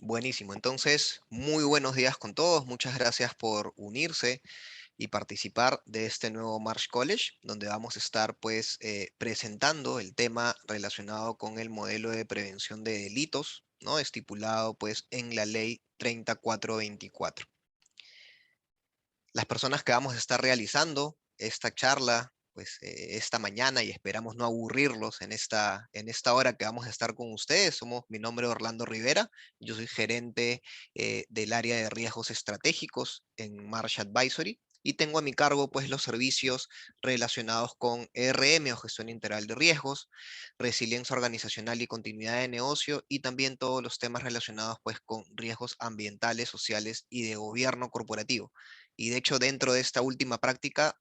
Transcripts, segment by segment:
Buenísimo. Entonces, muy buenos días con todos. Muchas gracias por unirse y participar de este nuevo March College, donde vamos a estar presentando el tema relacionado con el modelo de prevención de delitos, ¿no? Estipulado en la ley 3424. Las personas que vamos a estar realizando esta charla, esta mañana, y esperamos no aburrirlos en esta hora que vamos a estar con ustedes. Mi nombre es Orlando Rivera, yo soy gerente del área de riesgos estratégicos en Marsh Advisory, y tengo a mi cargo los servicios relacionados con ERM o gestión integral de riesgos, resiliencia organizacional y continuidad de negocio, y también todos los temas relacionados con riesgos ambientales, sociales y de gobierno corporativo. Y de hecho, dentro de esta última práctica,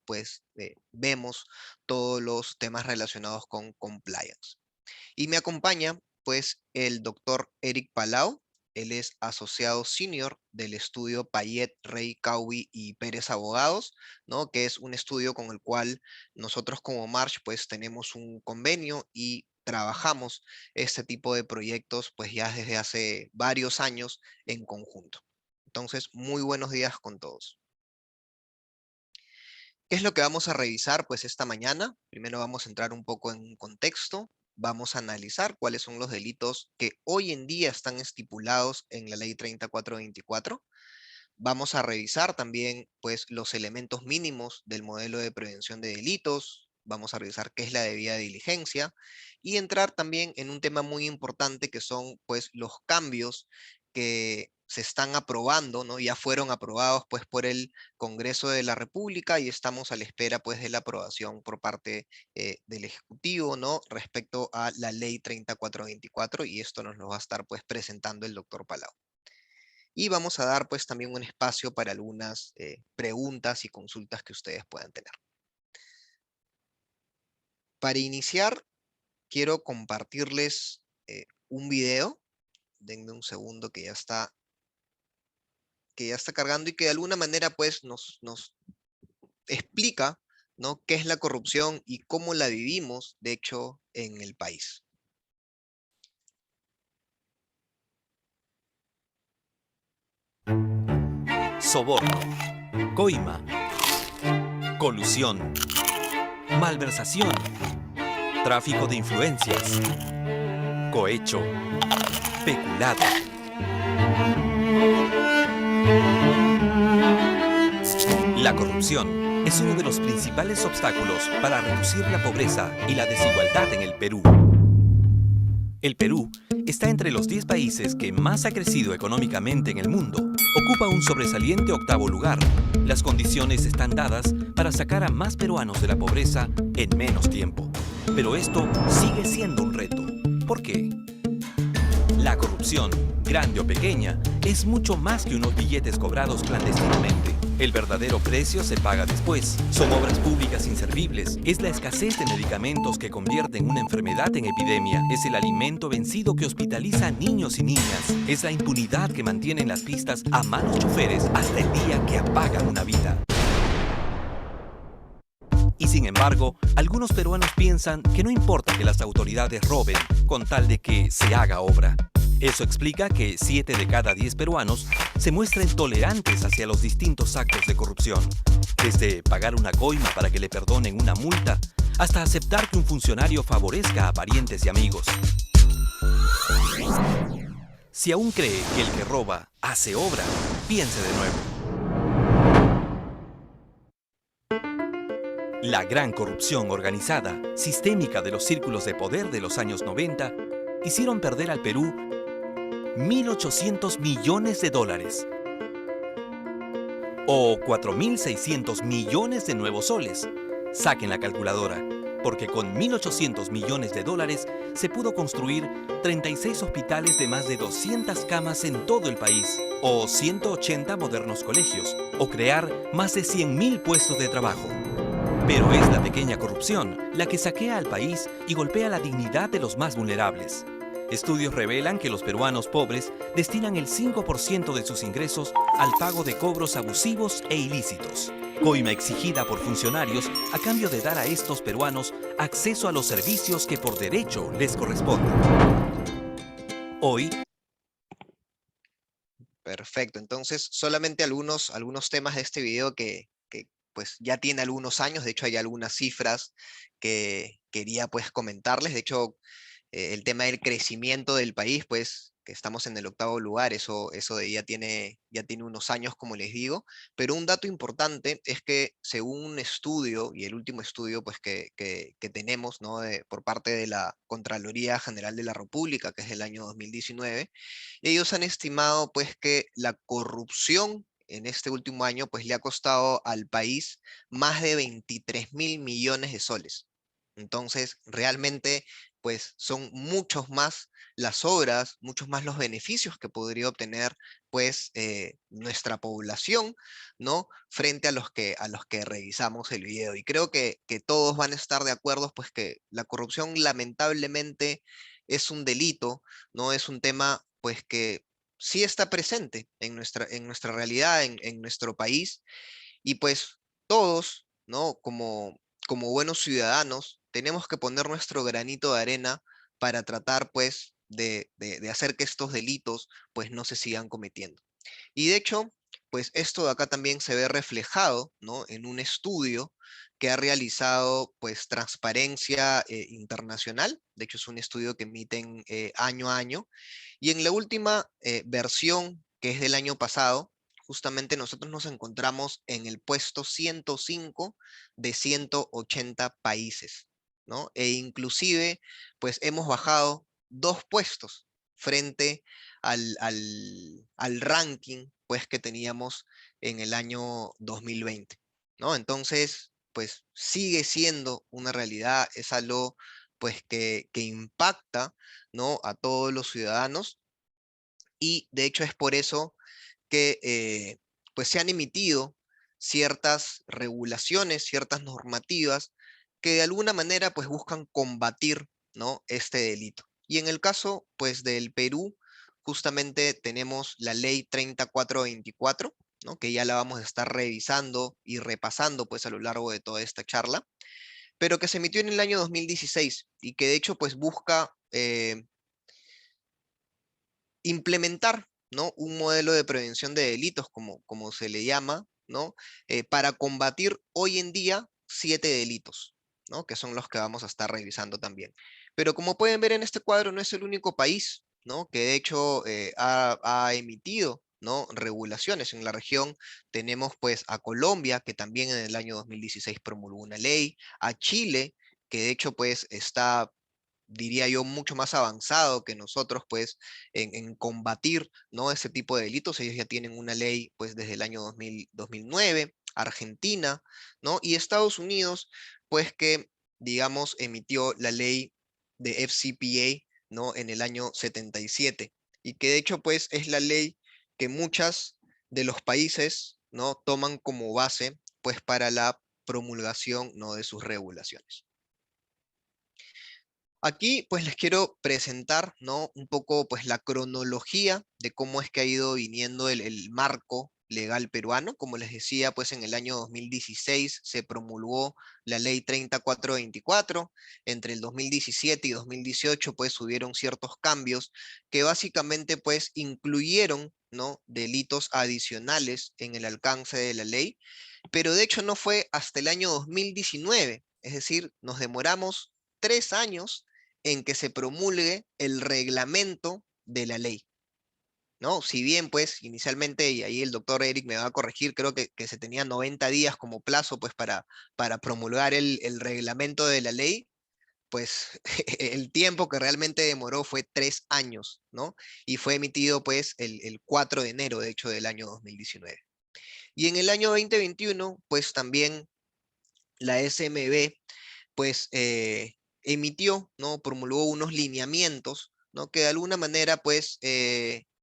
vemos todos los temas relacionados con compliance. Y me acompaña, el doctor Eric Palau. Él es asociado senior del estudio Payet, Rey, Cowie y Pérez Abogados, ¿no? Que es un estudio con el cual nosotros como Marsh, tenemos un convenio y trabajamos este tipo de proyectos, ya desde hace varios años en conjunto. Entonces, muy buenos días con todos. ¿Qué es lo que vamos a revisar esta mañana? Primero vamos a entrar un poco en contexto, vamos a analizar cuáles son los delitos que hoy en día están estipulados en la ley 3424. Vamos a revisar también los elementos mínimos del modelo de prevención de delitos, vamos a revisar qué es la debida diligencia y entrar también en un tema muy importante que son los cambios que se están aprobando, ¿no? Ya fueron aprobados por el Congreso de la República y estamos a la espera de la aprobación por parte del Ejecutivo, ¿no? Respecto a la ley 3424, y esto nos lo va a estar presentando el doctor Palau. Y vamos a dar también un espacio para algunas preguntas y consultas que ustedes puedan tener. Para iniciar, quiero compartirles un video. Denme un segundo que ya está cargando y que de alguna manera nos explica, ¿no? Qué es la corrupción y cómo la vivimos, de hecho, en el país. Soborno, coima, colusión, malversación, tráfico de influencias, cohecho, peculado. La corrupción es uno de los principales obstáculos para reducir la pobreza y la desigualdad en el Perú. El Perú está entre los 10 países que más ha crecido económicamente en el mundo. Ocupa un sobresaliente 8º lugar. Las condiciones están dadas para sacar a más peruanos de la pobreza en menos tiempo. Pero esto sigue siendo un reto. ¿Por qué? La corrupción, grande o pequeña, es mucho más que unos billetes cobrados clandestinamente. El verdadero precio se paga después. Son obras públicas inservibles. Es la escasez de medicamentos que convierten una enfermedad en epidemia. Es el alimento vencido que hospitaliza a niños y niñas. Es la impunidad que mantiene en las pistas a malos choferes hasta el día que apagan una vida. Y sin embargo, algunos peruanos piensan que no importa que las autoridades roben, con tal de que se haga obra. Eso explica que 7 de cada 10 peruanos se muestren tolerantes hacia los distintos actos de corrupción, desde pagar una coima para que le perdonen una multa, hasta aceptar que un funcionario favorezca a parientes y amigos. Si aún cree que el que roba hace obra, piense de nuevo. La gran corrupción organizada, sistémica de los círculos de poder de los años 90, hicieron perder al Perú 1.800 millones de dólares o 4.600 millones de nuevos soles. Saquen la calculadora, porque con 1.800 millones de dólares se pudo construir 36 hospitales de más de 200 camas en todo el país, o 180 modernos colegios, o crear más de 100.000 puestos de trabajo. Pero es la pequeña corrupción la que saquea al país y golpea la dignidad de los más vulnerables. Estudios revelan que los peruanos pobres destinan el 5% de sus ingresos al pago de cobros abusivos e ilícitos. Coima exigida por funcionarios a cambio de dar a estos peruanos acceso a los servicios que por derecho les corresponden. Hoy, Perfecto. Entonces, solamente algunos temas de este video que pues ya tiene algunos años. De hecho, hay algunas cifras que quería pues comentarles. De hecho, el tema del crecimiento del país, pues que estamos en el octavo lugar, eso ya tiene unos años, como les digo, pero un dato importante es que según un estudio, y el último estudio pues que tenemos, ¿no? Por parte de la Contraloría General de la República, que es del año 2019, ellos han estimado pues que la corrupción en este último año pues le ha costado al país más de 23.000 millones de soles. Entonces, realmente pues son muchos más las obras, muchos más los beneficios que podría obtener pues nuestra población, ¿no? Frente a los que revisamos el video. Y creo que todos van a estar de acuerdo pues que la corrupción lamentablemente es un delito, ¿no? Es un tema pues que sí está presente en nuestra realidad, en nuestro país, y pues todos, ¿no? Como buenos ciudadanos, tenemos que poner nuestro granito de arena para tratar, pues, de hacer que estos delitos, pues, no se sigan cometiendo. Y de hecho, pues esto de acá también se ve reflejado, ¿no? En un estudio que ha realizado, pues, Transparencia Internacional. De hecho, es un estudio que emiten año a año. Y en la última versión, que es del año pasado, justamente nosotros nos encontramos en el puesto 105 de 180 países, ¿no? E inclusive, pues hemos bajado 2 puestos frente al ranking, pues, que teníamos en el año 2020, ¿no? Entonces, pues, sigue siendo una realidad, es algo, pues, que impacta, ¿no? A todos los ciudadanos, y de hecho es por eso que pues se han emitido ciertas regulaciones, ciertas normativas que de alguna manera pues buscan combatir, ¿no? Este delito. Y en el caso pues del Perú, justamente tenemos la ley 3424, ¿no? Que ya la vamos a estar revisando y repasando pues a lo largo de toda esta charla, pero que se emitió en el año 2016 y que de hecho pues busca implementar, ¿no? Un modelo de prevención de delitos, como se le llama, ¿no? Para combatir hoy en día 7 delitos, ¿no? Que son los que vamos a estar revisando también. Pero como pueden ver en este cuadro, no es el único país, ¿no? Que de hecho ha emitido, ¿no? Regulaciones en la región. Tenemos pues a Colombia, que también en el año 2016 promulgó una ley, a Chile, que de hecho pues está, diría yo, mucho más avanzado que nosotros, pues, en combatir, ¿no? Ese tipo de delitos. Ellos ya tienen una ley, pues, desde el año 2009, Argentina, ¿no? Y Estados Unidos, pues, que, digamos, emitió la ley de FCPA, ¿no? En el año 77, y que de hecho, pues, es la ley que muchas de los países, ¿no? Toman como base, pues, para la promulgación, ¿no? De sus regulaciones. Aquí pues les quiero presentar, ¿no? Un poco pues la cronología de cómo es que ha ido viniendo el marco legal peruano. Como les decía, pues en el año 2016 se promulgó la ley 3424. Entre el 2017 y 2018 pues hubieron ciertos cambios que básicamente pues incluyeron, ¿no? Delitos adicionales en el alcance de la ley, pero de hecho no fue hasta el año 2019, es decir, nos demoramos 3 años en que se promulgue el reglamento de la ley, ¿no? Si bien, pues, inicialmente, y ahí el doctor Eric me va a corregir, creo que se tenía 90 días como plazo, pues, para promulgar el reglamento de la ley, pues, el tiempo que realmente demoró fue 3 años, ¿no? Y fue emitido, pues, el 4 de enero, de hecho, del año 2019. Y en el año 2021, pues, también la SMB pues emitió, ¿no? Promulgó unos lineamientos, ¿no? Que de alguna manera pues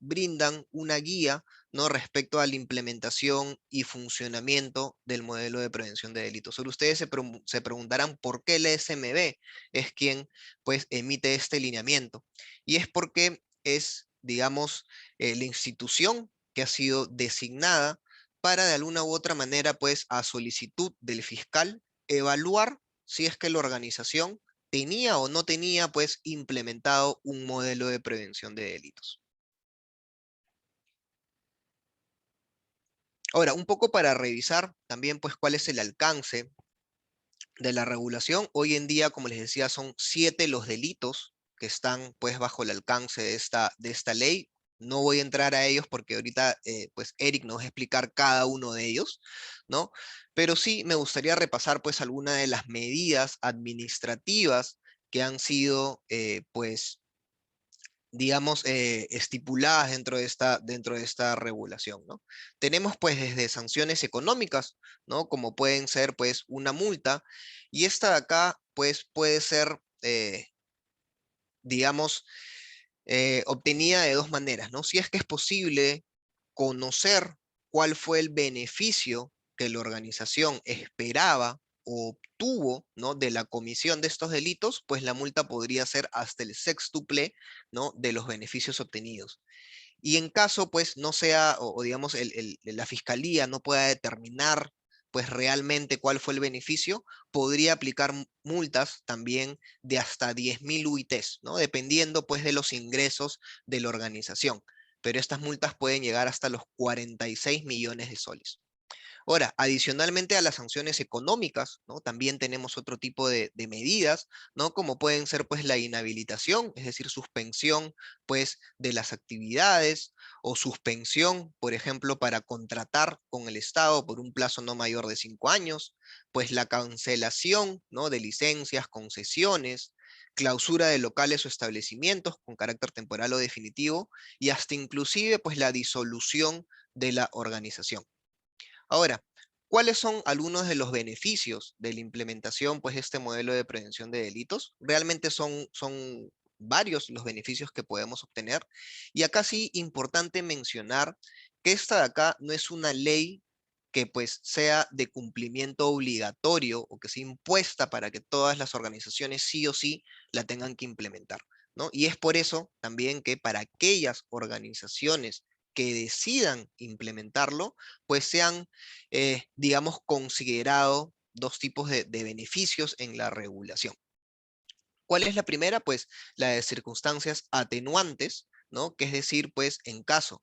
brindan una guía, ¿no? Respecto a la implementación y funcionamiento del modelo de prevención de delitos. Solo ustedes se preguntarán por qué la SMB es quien pues emite este lineamiento. Y es porque es, digamos, la institución que ha sido designada para de alguna u otra manera, pues, a solicitud del fiscal, evaluar si es que la organización tenía o no tenía, pues, implementado un modelo de prevención de delitos. Ahora, un poco para revisar también, pues, cuál es el alcance de la regulación. Hoy en día, como les decía, son 7 los delitos que están, pues, bajo el alcance de esta ley. No voy a entrar a ellos porque ahorita, pues, Eric nos va a explicar cada uno de ellos, ¿no? Pero sí me gustaría repasar, pues, algunas de las medidas administrativas que han sido, pues, digamos, estipuladas dentro de esta regulación, ¿no? Tenemos pues desde sanciones económicas, ¿no? Como pueden ser pues una multa, y esta de acá pues puede ser, digamos, obtenida de dos maneras, ¿no? Si es que es posible conocer cuál fue el beneficio que la organización esperaba o obtuvo, ¿no? De la comisión de estos delitos, pues la multa podría ser hasta el sextuple, ¿no? De los beneficios obtenidos. Y en caso, pues, no sea, o digamos, la fiscalía no pueda determinar, pues, realmente cuál fue el beneficio, podría aplicar multas también de hasta 10.000 UITs, ¿no? Dependiendo, pues, de los ingresos de la organización. Pero estas multas pueden llegar hasta los 46 millones de soles. Ahora, adicionalmente a las sanciones económicas, ¿no? También tenemos otro tipo de medidas, ¿no? Como pueden ser, pues, la inhabilitación, es decir, suspensión, pues, de las actividades, o suspensión, por ejemplo, para contratar con el Estado por un plazo no mayor de 5 años, pues la cancelación, ¿no? De licencias, concesiones, clausura de locales o establecimientos con carácter temporal o definitivo, y hasta inclusive, pues, la disolución de la organización. Ahora, ¿cuáles son algunos de los beneficios de la implementación, pues, de este modelo de prevención de delitos? Realmente son varios los beneficios que podemos obtener. Y acá sí, importante mencionar que esta de acá no es una ley que pues sea de cumplimiento obligatorio o que sea impuesta para que todas las organizaciones sí o sí la tengan que implementar, ¿no? Y es por eso también que para aquellas organizaciones que decidan implementarlo, pues sean, digamos, considerado dos tipos de beneficios en la regulación. ¿Cuál es la primera? Pues la de circunstancias atenuantes, ¿no? Que es decir, pues en caso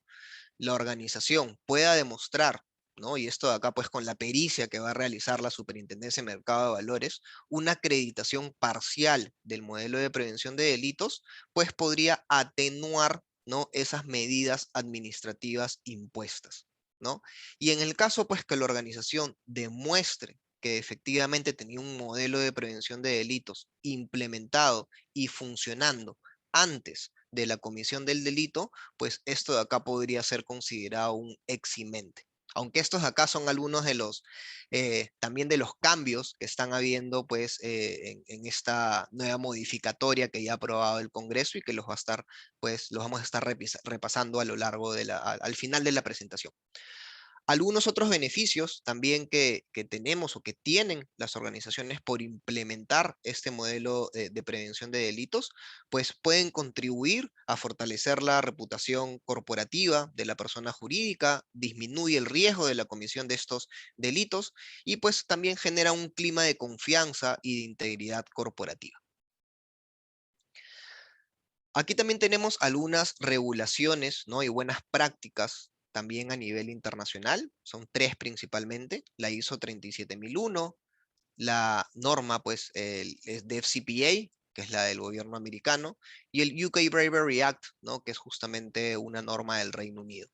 la organización pueda demostrar, ¿no? Y esto de acá, pues con la pericia que va a realizar la Superintendencia de Mercado de Valores, una acreditación parcial del modelo de prevención de delitos, pues podría atenuar, ¿no? Esas medidas administrativas impuestas, ¿no? Y en el caso, pues que la organización demuestre que efectivamente tenía un modelo de prevención de delitos implementado y funcionando antes de la comisión del delito, pues esto de acá podría ser considerado un eximente. Aunque estos de acá son algunos de los, también de los cambios que están habiendo, pues, en esta nueva modificatoria que ya ha aprobado el Congreso y que los va a estar, pues, los vamos a estar repasando a lo largo al final de la presentación. Algunos otros beneficios también que tenemos o que tienen las organizaciones por implementar este modelo de prevención de delitos, pues pueden contribuir a fortalecer la reputación corporativa de la persona jurídica, disminuye el riesgo de la comisión de estos delitos y pues también genera un clima de confianza y de integridad corporativa. Aquí también tenemos algunas regulaciones, ¿no? Y buenas prácticas también a nivel internacional. Son tres principalmente. La ISO 37001, la norma, pues, es de FCPA, que es la del gobierno americano, y el UK Bravery Act, ¿no? Que es justamente una norma del Reino Unido.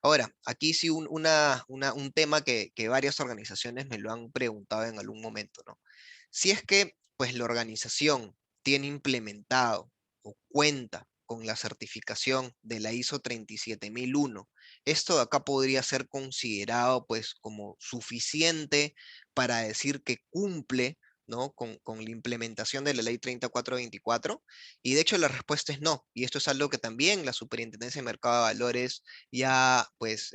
Ahora, aquí sí un tema que varias organizaciones me lo han preguntado en algún momento, ¿no? Si es que, pues, la organización tiene implementado o cuenta con la certificación de la ISO 37001, esto de acá podría ser considerado, pues, como suficiente para decir que cumple, ¿no? Con la implementación de la ley 3424, y de hecho la respuesta es no, y esto es algo que también la Superintendencia de Mercado de Valores ya, pues,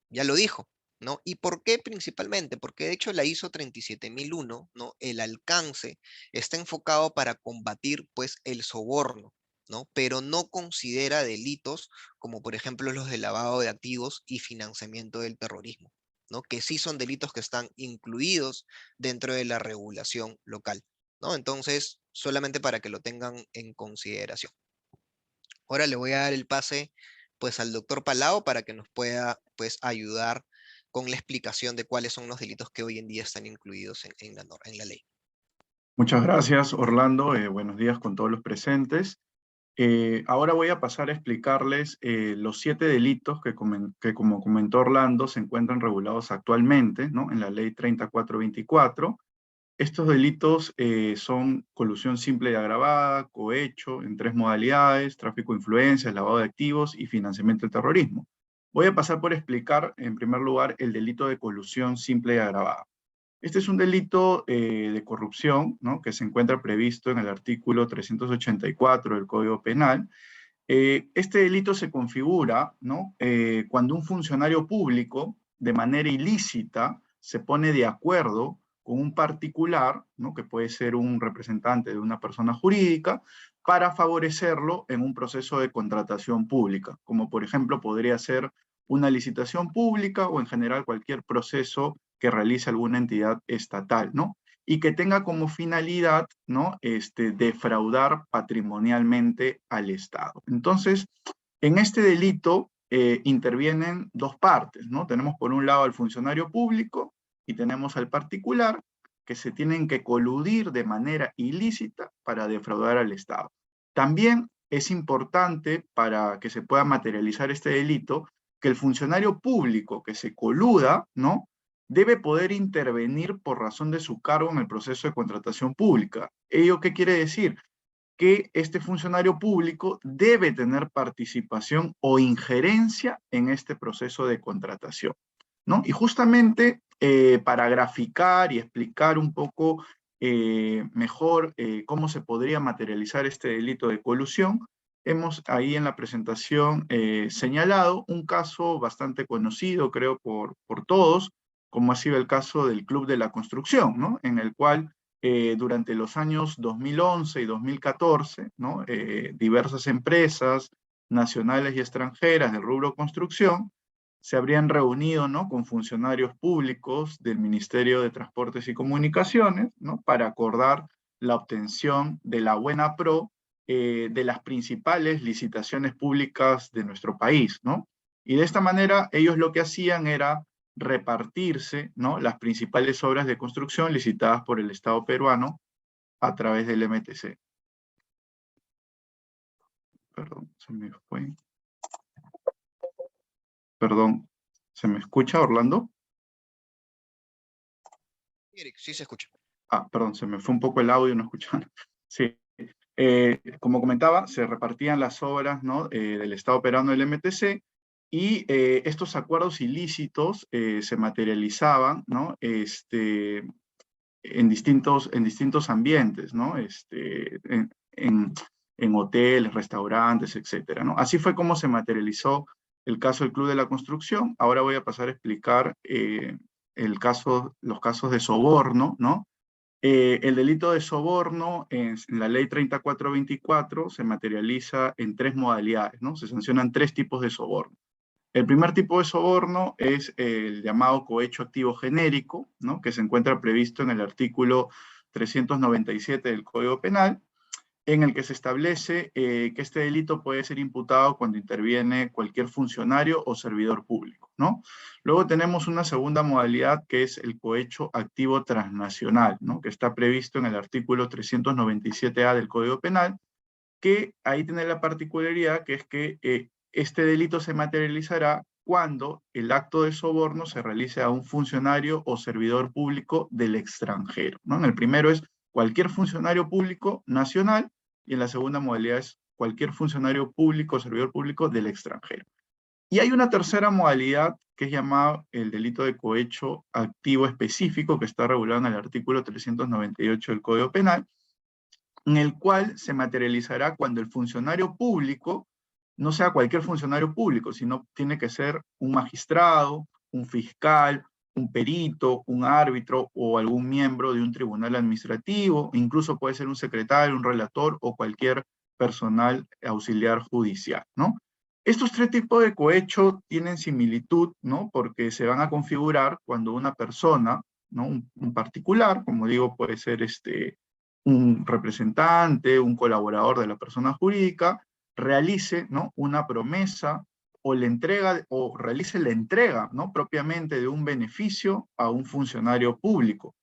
ya lo dijo, ¿no? ¿Y por qué principalmente? Porque de hecho la ISO 37001, ¿no? El alcance está enfocado para combatir, pues, el soborno, ¿no? Pero no considera delitos como, por ejemplo, los de lavado de activos y financiamiento del terrorismo, ¿no? Que sí son delitos que están incluidos dentro de la regulación local, ¿no? Entonces, solamente para que lo tengan en consideración. Ahora le voy a dar el pase, pues, al doctor Palau para que nos pueda, pues, ayudar con la explicación de cuáles son los delitos que hoy en día están incluidos en la ley. Muchas gracias, Orlando. Buenos días con todos los presentes. Ahora voy a pasar a explicarles los 7 delitos que, como comentó Orlando, se encuentran regulados actualmente, ¿no?, en la Ley 3424. Estos delitos son colusión simple y agravada, cohecho en 3 modalidades, tráfico de influencias, lavado de activos y financiamiento del terrorismo. Voy a pasar por explicar, en primer lugar, el delito de colusión simple y agravada. Este es un delito de corrupción, ¿no?, que se encuentra previsto en el artículo 384 del Código Penal. Este delito se configura, ¿no?, cuando un funcionario público, de manera ilícita, se pone de acuerdo con un particular, ¿no?, que puede ser un representante de una persona jurídica, para favorecerlo en un proceso de contratación pública, como por ejemplo podría ser una licitación pública o en general cualquier proceso que realice alguna entidad estatal, ¿no?, y que tenga como finalidad, ¿no?, defraudar patrimonialmente al Estado. Entonces, en este delito intervienen 2 partes, ¿no? Tenemos por un lado al funcionario público y tenemos al particular, que se tienen que coludir de manera ilícita para defraudar al Estado. También es importante, para que se pueda materializar este delito, que el funcionario público que se coluda, ¿no?, debe poder intervenir por razón de su cargo en el proceso de contratación pública. ¿Ello qué quiere decir? Que este funcionario público debe tener participación o injerencia en este proceso de contratación, ¿no? Y justamente para graficar y explicar un poco mejor cómo se podría materializar este delito de colusión, hemos ahí en la presentación señalado un caso bastante conocido, creo, por todos, como ha sido el caso del Club de la Construcción, ¿no?, en el cual durante los años 2011 y 2014, ¿no?, diversas empresas nacionales y extranjeras del rubro construcción se habrían reunido, ¿no?, con funcionarios públicos del Ministerio de Transportes y Comunicaciones, ¿no?, para acordar la obtención de la buena pro de las principales licitaciones públicas de nuestro país, ¿no? Y de esta manera ellos lo que hacían era repartirse, ¿no?, las principales obras de construcción licitadas por el Estado peruano a través del MTC. Perdón, se me fue. Perdón, ¿se me escucha, Orlando? Eric, sí se escucha. Perdón, se me fue un poco el audio, no escuchaban. Sí. Como comentaba, se repartían las obras, ¿no?, del Estado peruano del MTC, y estos acuerdos ilícitos se materializaban, ¿no?, en distintos ambientes, ¿no?, en hoteles, restaurantes, etcétera, ¿no? Así fue como se materializó el caso del Club de la Construcción. Ahora voy a pasar a explicar los casos de soborno, ¿no? El delito de soborno en la ley 3424 se materializa en 3 modalidades, ¿no? Se sancionan 3 tipos de soborno. El primer tipo de soborno es el llamado cohecho activo genérico, ¿no?, que se encuentra previsto en el artículo 397 del Código Penal, en el que se establece que este delito puede ser imputado cuando interviene cualquier funcionario o servidor público, ¿no? Luego tenemos una segunda modalidad, que es el cohecho activo transnacional, ¿no?, que está previsto en el artículo 397A del Código Penal, que ahí tiene la particularidad que es que este delito se materializará cuando el acto de soborno se realice a un funcionario o servidor público del extranjero, ¿no? En el primero es cualquier funcionario público nacional, y en la segunda modalidad es cualquier funcionario público o servidor público del extranjero. Y hay una tercera modalidad que es llamada el delito de cohecho activo específico, que está regulado en el artículo 398 del Código Penal, en el cual se materializará cuando el funcionario público no sea cualquier funcionario público, sino tiene que ser un magistrado, un fiscal, un perito, un árbitro o algún miembro de un tribunal administrativo, incluso puede ser un secretario, un relator o cualquier personal auxiliar judicial, ¿no? Estos 3 tipos de cohecho tienen similitud, ¿no?, porque se van a configurar cuando una persona, ¿no?, un particular, como digo, puede ser un representante, un colaborador de la persona jurídica, realice, ¿no?, una promesa o la entrega, o realice la entrega, ¿no?, propiamente de un beneficio a un funcionario público,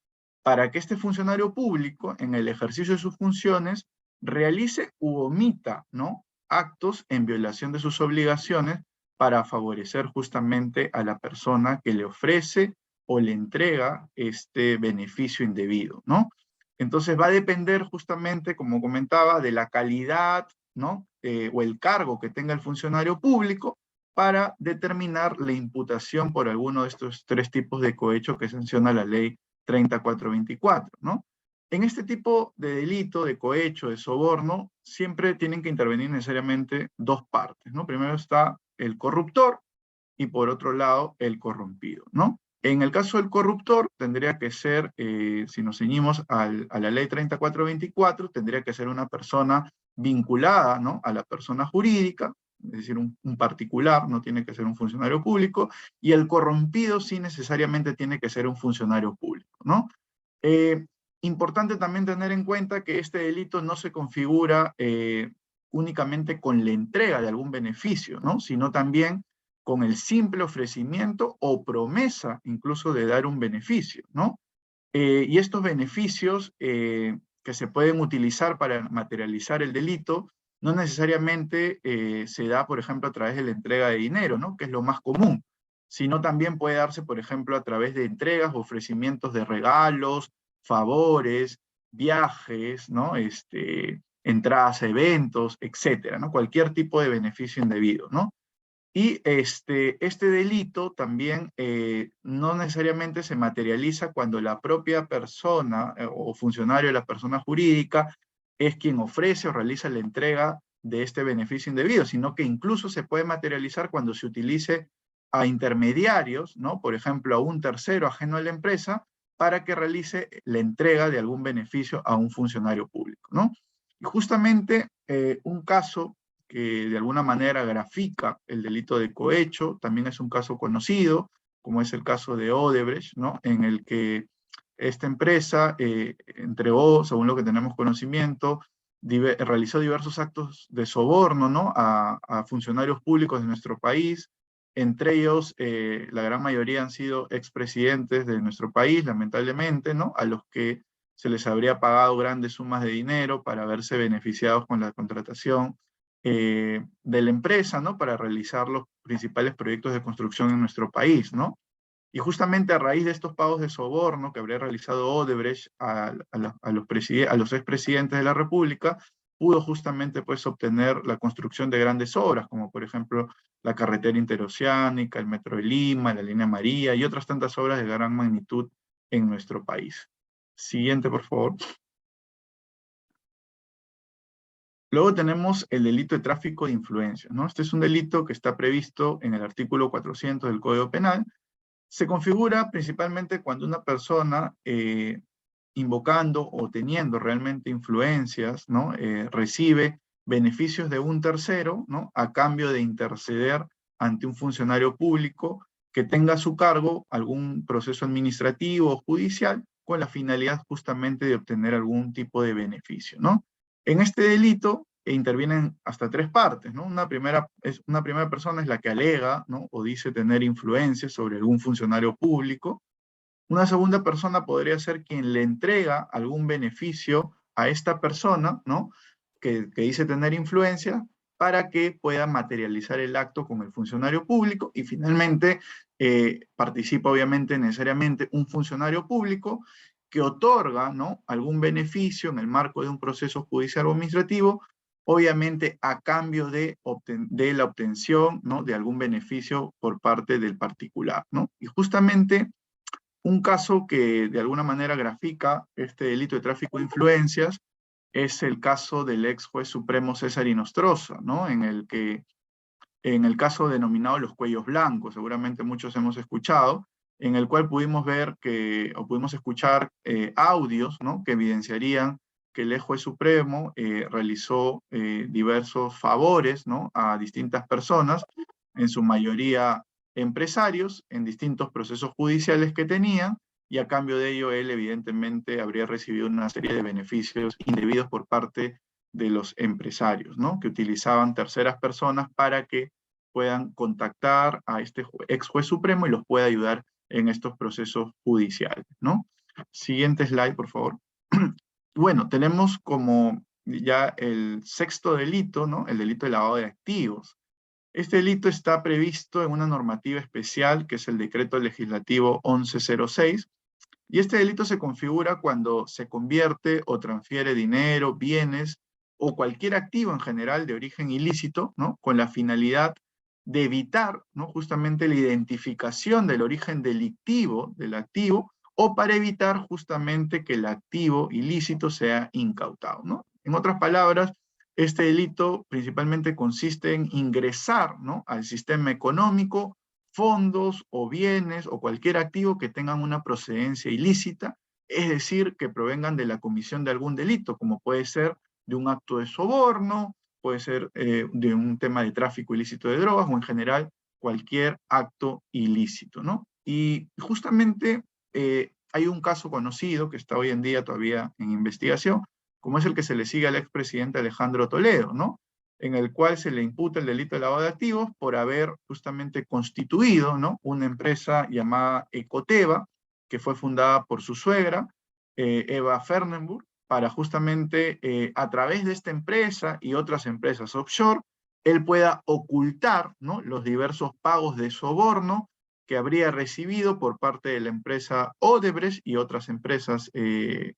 para que este funcionario público, en el ejercicio de sus funciones, realice u omita, ¿no?, actos en violación de sus obligaciones para favorecer justamente a la persona que le ofrece o le entrega este beneficio indebido, ¿no? Entonces va a depender justamente, como comentaba, de la calidad, ¿no?, o el cargo que tenga el funcionario público para determinar la imputación por alguno de estos tres tipos de cohecho que sanciona la ley 3424, ¿no? En este tipo de delito, de cohecho, de soborno, siempre tienen que intervenir necesariamente dos partes, ¿no? Primero está el corruptor y por otro lado el corrompido, ¿no? En el caso del corruptor tendría que ser, si nos ceñimos a la ley 3424, tendría que ser una persona vinculada, ¿no?, a la persona jurídica, es decir, un particular, no tiene que ser un funcionario público, y el corrompido sí necesariamente tiene que ser un funcionario público, ¿no? Eh, Importante también tener en cuenta que este delito no se configura únicamente con la entrega de algún beneficio, ¿no?, sino también con el simple ofrecimiento o promesa incluso de dar un beneficio, ¿no? Y estos beneficios que se pueden utilizar para materializar el delito no necesariamente se da, por ejemplo, a través de la entrega de dinero, ¿no?, que es lo más común, sino también puede darse, por ejemplo, a través de entregas o ofrecimientos de regalos, favores, viajes, ¿no?, entradas a eventos, etcétera, ¿no? Cualquier tipo de beneficio indebido, ¿no? Y este delito también no necesariamente se materializa cuando la propia persona o funcionario de la persona jurídica es quien ofrece o realiza la entrega de este beneficio indebido, sino que incluso se puede materializar cuando se utilice a intermediarios, ¿no?, por ejemplo, a un tercero ajeno a la empresa, para que realice la entrega de algún beneficio a un funcionario público, ¿no? Y justamente un caso que de alguna manera grafica el delito de cohecho, también es un caso conocido, como es el caso de Odebrecht, ¿no?, en el que esta empresa entregó, según lo que tenemos conocimiento, realizó diversos actos de soborno, ¿no?, a funcionarios públicos de nuestro país. Entre ellos, la gran mayoría han sido expresidentes de nuestro país, lamentablemente, ¿no?, a los que se les habría pagado grandes sumas de dinero para verse beneficiados con la contratación de la empresa, ¿no?, para realizar los principales proyectos de construcción en nuestro país, ¿no? Y justamente a raíz de estos pagos de soborno que habría realizado Odebrecht a los expresidentes de la República, pudo justamente pues obtener la construcción de grandes obras, como por ejemplo la carretera interoceánica, el Metro de Lima, la Línea María y otras tantas obras de gran magnitud en nuestro país. Siguiente, por favor. Luego tenemos el delito de tráfico de influencias, ¿no? Este es un delito que está previsto en el artículo 400 del Código Penal. Se configura principalmente cuando una persona, invocando o teniendo realmente influencias, ¿no?, recibe beneficios de un tercero, ¿no?, a cambio de interceder ante un funcionario público que tenga a su cargo algún proceso administrativo o judicial con la finalidad justamente de obtener algún tipo de beneficio, ¿no? En este delito intervienen hasta tres partes, ¿no? Una primera persona es la que alega, ¿no?, o dice tener influencia sobre algún funcionario público. Una segunda persona podría ser quien le entrega algún beneficio a esta persona, ¿no?, que dice tener influencia, para que pueda materializar el acto con el funcionario público. Y finalmente participa obviamente necesariamente un funcionario público que otorga, ¿no?, algún beneficio en el marco de un proceso judicial o administrativo, obviamente a cambio de la obtención, ¿no?, de algún beneficio por parte del particular, ¿no? Y justamente un caso que de alguna manera grafica este delito de tráfico de influencias es el caso del ex juez supremo César Inostroza, ¿no?, en el caso denominado los cuellos blancos, seguramente muchos hemos escuchado, en el cual pudimos ver o pudimos escuchar audios, ¿no?, que evidenciarían que el ex juez supremo realizó diversos favores, ¿no?, a distintas personas, en su mayoría empresarios, en distintos procesos judiciales que tenían, y a cambio de ello él evidentemente habría recibido una serie de beneficios indebidos por parte de los empresarios, ¿no?, que utilizaban terceras personas para que puedan contactar a este ex juez supremo y los pueda ayudar en estos procesos judiciales, ¿no? Siguiente slide, por favor. Bueno, tenemos como ya el sexto delito, ¿no? El delito de lavado de activos. Este delito está previsto en una normativa especial, que es el Decreto Legislativo 1106, y este delito se configura cuando se convierte o transfiere dinero, bienes o cualquier activo en general de origen ilícito, ¿no? Con la finalidad de evitar, ¿no? Justamente la identificación del origen delictivo del activo o para evitar justamente que el activo ilícito sea incautado, ¿no? En otras palabras, este delito principalmente consiste en ingresar, ¿no? Al sistema económico fondos o bienes o cualquier activo que tengan una procedencia ilícita, es decir, que provengan de la comisión de algún delito, como puede ser de un acto de soborno, puede ser de un tema de tráfico ilícito de drogas o en general cualquier acto ilícito, ¿no? Y justamente hay un caso conocido que está hoy en día todavía en investigación, como es el que se le sigue al expresidente Alejandro Toledo, ¿no? En el cual se le imputa el delito de lavado de activos por haber justamente constituido, ¿no? Una empresa llamada Ecoteva, que fue fundada por su suegra, Eva Fernenburg, para justamente a través de esta empresa y otras empresas offshore, él pueda ocultar, ¿no? Los diversos pagos de soborno que habría recibido por parte de la empresa Odebrecht y otras empresas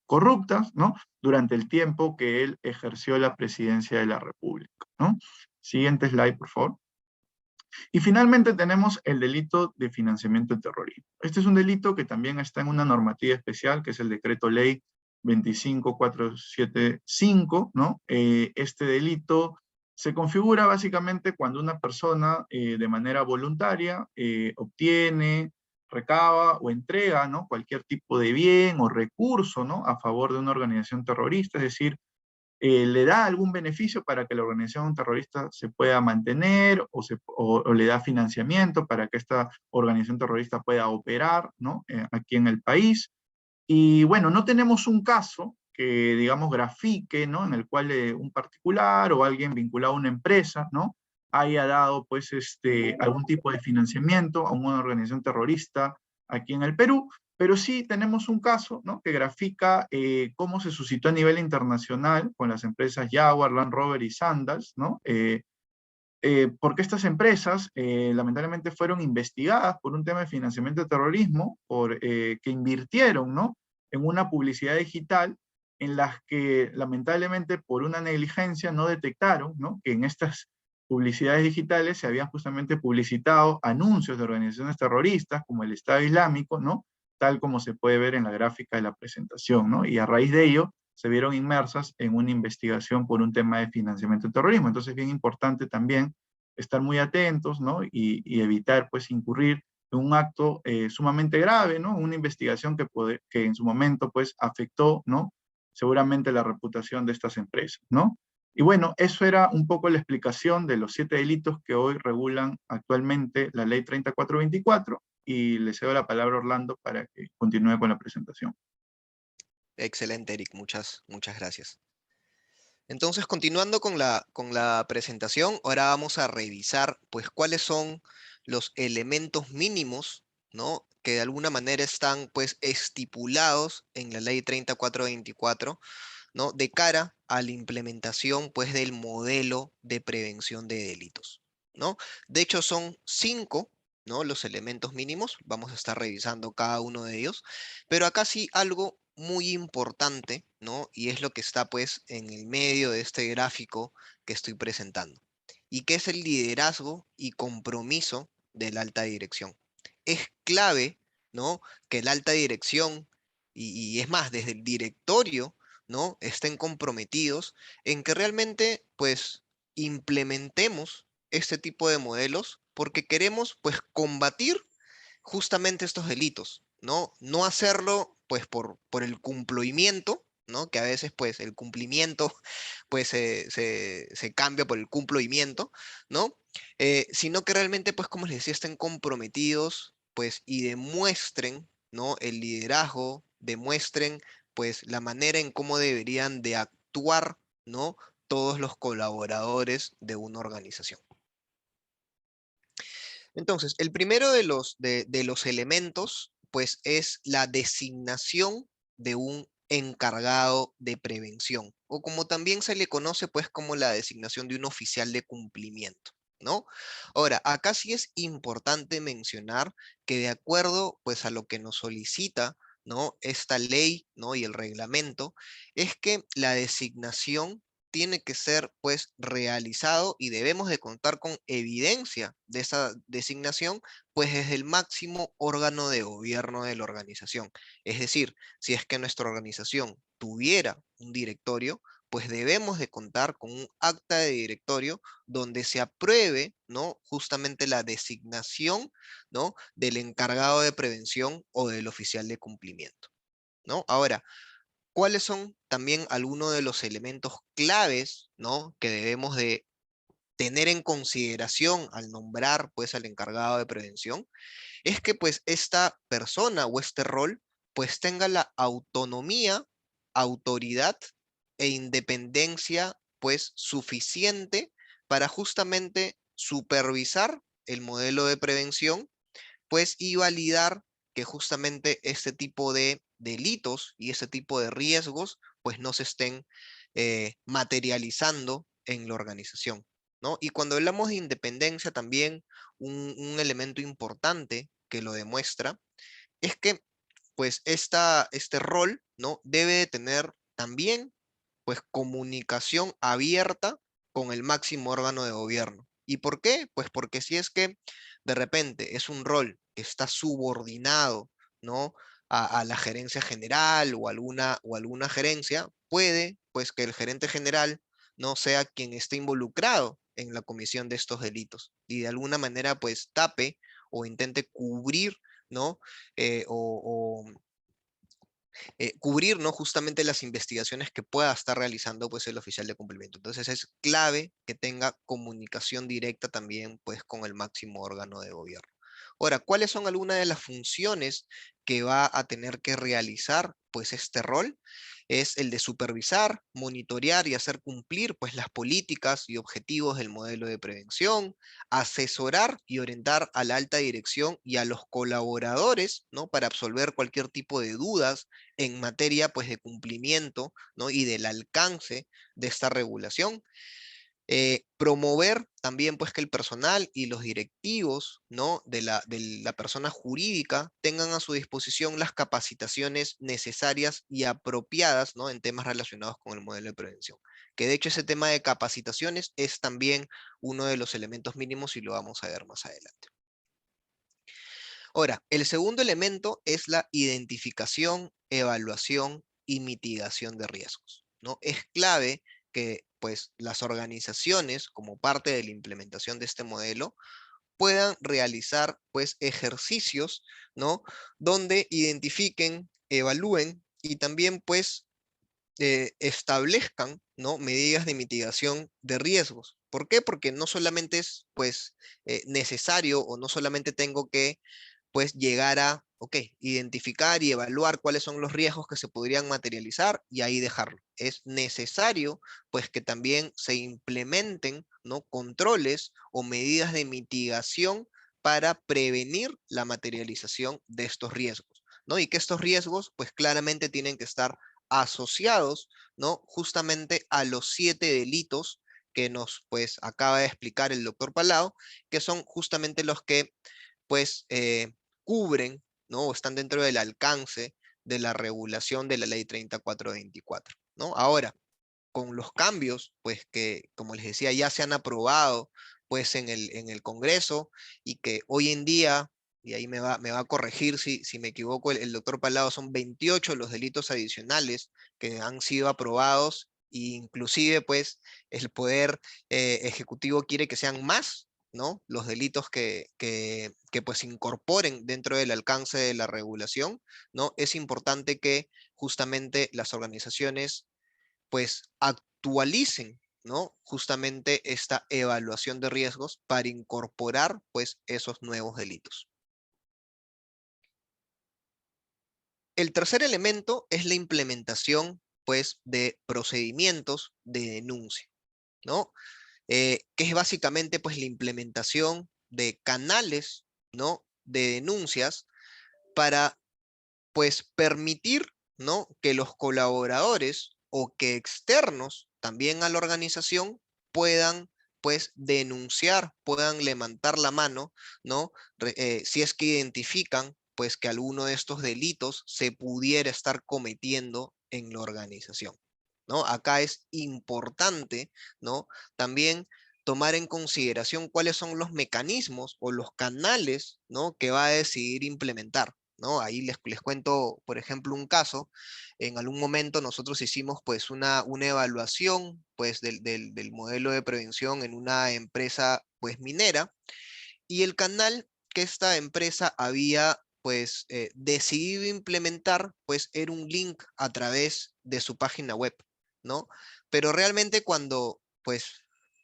corruptas, ¿no? Durante el tiempo que él ejerció la presidencia de la República, ¿no? Siguiente slide, por favor. Y finalmente tenemos el delito de financiamiento de terrorismo. Este es un delito que también está en una normativa especial, que es el Decreto Ley 25475, ¿no? Este delito se configura básicamente cuando una persona de manera voluntaria obtiene, recaba o entrega, ¿no? Cualquier tipo de bien o recurso, ¿no? A favor de una organización terrorista, es decir, le da algún beneficio para que la organización terrorista se pueda mantener o le da financiamiento para que esta organización terrorista pueda operar, ¿no? Aquí en el país. Y bueno, no tenemos un caso que, digamos, grafique, ¿no? En el cual un particular o alguien vinculado a una empresa, ¿no? Haya dado, pues, algún tipo de financiamiento a una organización terrorista aquí en el Perú, pero sí tenemos un caso, ¿no? Que grafica cómo se suscitó a nivel internacional con las empresas Jaguar, Land Rover y Sandals, ¿no? Porque estas empresas lamentablemente fueron investigadas por un tema de financiamiento de terrorismo, que invirtieron, ¿no? En una publicidad digital en las que lamentablemente por una negligencia no detectaron, ¿no? Que en estas publicidades digitales se habían justamente publicitado anuncios de organizaciones terroristas como el Estado Islámico, ¿no? Tal como se puede ver en la gráfica de la presentación, ¿no? Y a raíz de ello se vieron inmersas en una investigación por un tema de financiamiento del terrorismo. Entonces es bien importante también estar muy atentos, ¿no? Y evitar, pues, incurrir en un acto sumamente grave, ¿no? Una investigación que en su momento, pues, afectó, ¿no? Seguramente la reputación de estas empresas, ¿no? Y bueno, eso era un poco la explicación de los 7 delitos que hoy regulan actualmente la ley 3424, y le cedo la palabra a Orlando para que continúe con la presentación. Excelente, Eric, muchas gracias. Entonces, continuando con la presentación, ahora vamos a revisar, pues, cuáles son los elementos mínimos, ¿no? Que de alguna manera están, pues, estipulados en la ley 3424, ¿no? De cara a la implementación, pues, del modelo de prevención de delitos, ¿no? De hecho, son 5, ¿no? Los elementos mínimos. Vamos a estar revisando cada uno de ellos. Pero acá sí algo muy importante, ¿no? Y es lo que está, pues, en el medio de este gráfico que estoy presentando. Y que es el liderazgo y compromiso de la alta dirección. Es clave, ¿no? Que la alta dirección, y es más, desde el directorio, ¿no? Estén comprometidos en que realmente, pues, implementemos este tipo de modelos porque queremos, pues, combatir justamente estos delitos, ¿no? No hacerlo, pues, por el cumplimiento, ¿no? Que a veces, pues, el cumplimiento, pues, se cambia por el cumplimiento, ¿no? Sino que realmente, pues, como les decía, estén comprometidos, pues, y demuestren, ¿no? El liderazgo, demuestren, pues, la manera en cómo deberían de actuar, ¿no? Todos los colaboradores de una organización. Entonces, el primero de los elementos, pues es la designación de un encargado de prevención, o como también se le conoce, pues como la designación de un oficial de cumplimiento, ¿no? Ahora, acá sí es importante mencionar que de acuerdo, pues a lo que nos solicita, ¿no? Esta ley, ¿no? Y el reglamento, es que la designación tiene que ser pues realizado y debemos de contar con evidencia de esa designación pues es el máximo órgano de gobierno de la organización. Es decir, si es que nuestra organización tuviera un directorio, pues debemos de contar con un acta de directorio donde se apruebe, ¿no? Justamente la designación, ¿no? Del encargado de prevención o del oficial de cumplimiento, ¿no? Ahora, ¿cuáles son también algunos de los elementos claves, ¿no? Que debemos de tener en consideración al nombrar, pues, al encargado de prevención? Es que, pues, esta persona o este rol, pues, tenga la autonomía, autoridad e independencia, pues, suficiente para justamente supervisar el modelo de prevención, pues, y validar que justamente este tipo de delitos y este tipo de riesgos, pues, no se estén materializando en la organización, ¿no? Y cuando hablamos de independencia, también un elemento importante que lo demuestra es que, pues, este rol, ¿no? Debe de tener también, pues, comunicación abierta con el máximo órgano de gobierno. ¿Y por qué? Pues porque si es que de repente es un rol que está subordinado, ¿no? A la gerencia general o alguna gerencia, puede, pues, que el gerente general no sea quien esté involucrado en la comisión de estos delitos y de alguna manera, pues, tape o intente cubrir, ¿no? Cubrir, ¿no? Justamente las investigaciones que pueda estar realizando, pues, el oficial de cumplimiento. Entonces es clave que tenga comunicación directa también, pues, con el máximo órgano de gobierno. Ahora, ¿cuáles son algunas de las funciones que va a tener que realizar, pues, este rol? Es el de supervisar, monitorear y hacer cumplir, pues, las políticas y objetivos del modelo de prevención, asesorar y orientar a la alta dirección y a los colaboradores, ¿no? Para absolver cualquier tipo de dudas en materia, pues, de cumplimiento, ¿no? Y del alcance de esta regulación. Promover también, pues, que el personal y los directivos, ¿no? de la persona jurídica tengan a su disposición las capacitaciones necesarias y apropiadas, ¿no? En temas relacionados con el modelo de prevención. Que de hecho ese tema de capacitaciones es también uno de los elementos mínimos y lo vamos a ver más adelante. Ahora, el segundo elemento es la identificación, evaluación y mitigación de riesgos, ¿no? Es clave que, pues, las organizaciones, como parte de la implementación de este modelo, puedan realizar, pues, ejercicios, ¿no? Donde identifiquen, evalúen y también, pues, establezcan, ¿no? Medidas de mitigación de riesgos. ¿Por qué? Porque no solamente es, pues, necesario o no solamente tengo que, pues, llegar a, ok, identificar y evaluar cuáles son los riesgos que se podrían materializar y ahí dejarlo. Es necesario, pues, que también se implementen, ¿no? Controles o medidas de mitigación para prevenir la materialización de estos riesgos, ¿no? Y que estos riesgos, pues, claramente tienen que estar asociados, ¿no? Justamente a los 7 delitos que nos, pues, acaba de explicar el doctor Palau, que son justamente los que, pues, cubren, ¿no? O están dentro del alcance de la regulación de la ley 3424, ¿no? Ahora, con los cambios, pues que, como les decía, ya se han aprobado, pues en el Congreso y que hoy en día, y ahí me va a corregir si me equivoco, el doctor Palado, son 28 los delitos adicionales que han sido aprobados e inclusive, pues, el Poder Ejecutivo quiere que sean más, ¿no? Los delitos que pues incorporen dentro del alcance de la regulación, ¿no? Es importante que justamente las organizaciones pues actualicen, ¿no? Justamente esta evaluación de riesgos para incorporar, pues, esos nuevos delitos. El tercer elemento es la implementación, pues, de procedimientos de denuncia, ¿no? Que es básicamente, pues, la implementación de canales, ¿no? De denuncias para, pues, permitir, ¿no? Que los colaboradores o que externos también a la organización puedan, pues, denunciar, puedan levantar la mano, ¿no? Si es que identifican, pues, que alguno de estos delitos se pudiera estar cometiendo en la organización, ¿no? Acá es importante, ¿no? También tomar en consideración cuáles son los mecanismos o los canales, ¿no? Que va a decidir implementar, ¿no? Ahí les cuento, por ejemplo, un caso. En algún momento nosotros hicimos pues una evaluación pues del modelo de prevención en una empresa pues minera, y el canal que esta empresa había pues decidido implementar pues era un link a través de su página web, ¿no? Pero realmente cuando pues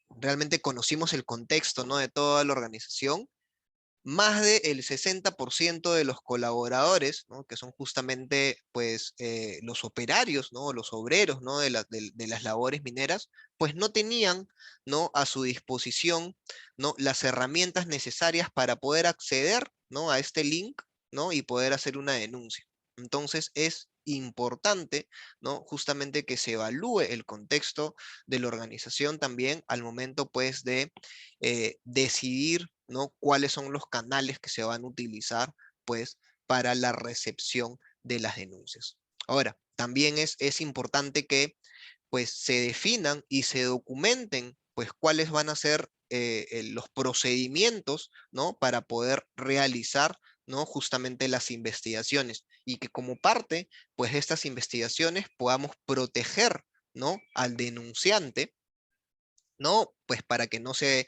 realmente conocimos el contexto, ¿no? De toda la organización, más del 60% de los colaboradores, ¿no? Que son justamente pues, los operarios, ¿no? Los obreros, ¿no? De las labores mineras, pues no tenían, ¿no? A su disposición, ¿no? Las herramientas necesarias para poder acceder, ¿no? A este link, ¿no? Y poder hacer una denuncia. Entonces es importante, ¿no? Justamente que se evalúe el contexto de la organización también al momento pues de decidir, ¿no? Cuáles son los canales que se van a utilizar, pues, para la recepción de las denuncias. Ahora, también es importante que, pues, se definan y se documenten, pues, cuáles van a ser los procedimientos, ¿no? Para poder realizar, ¿no? Justamente las investigaciones y que como parte, pues, de estas investigaciones podamos proteger, ¿no? Al denunciante, ¿no? Pues para que no se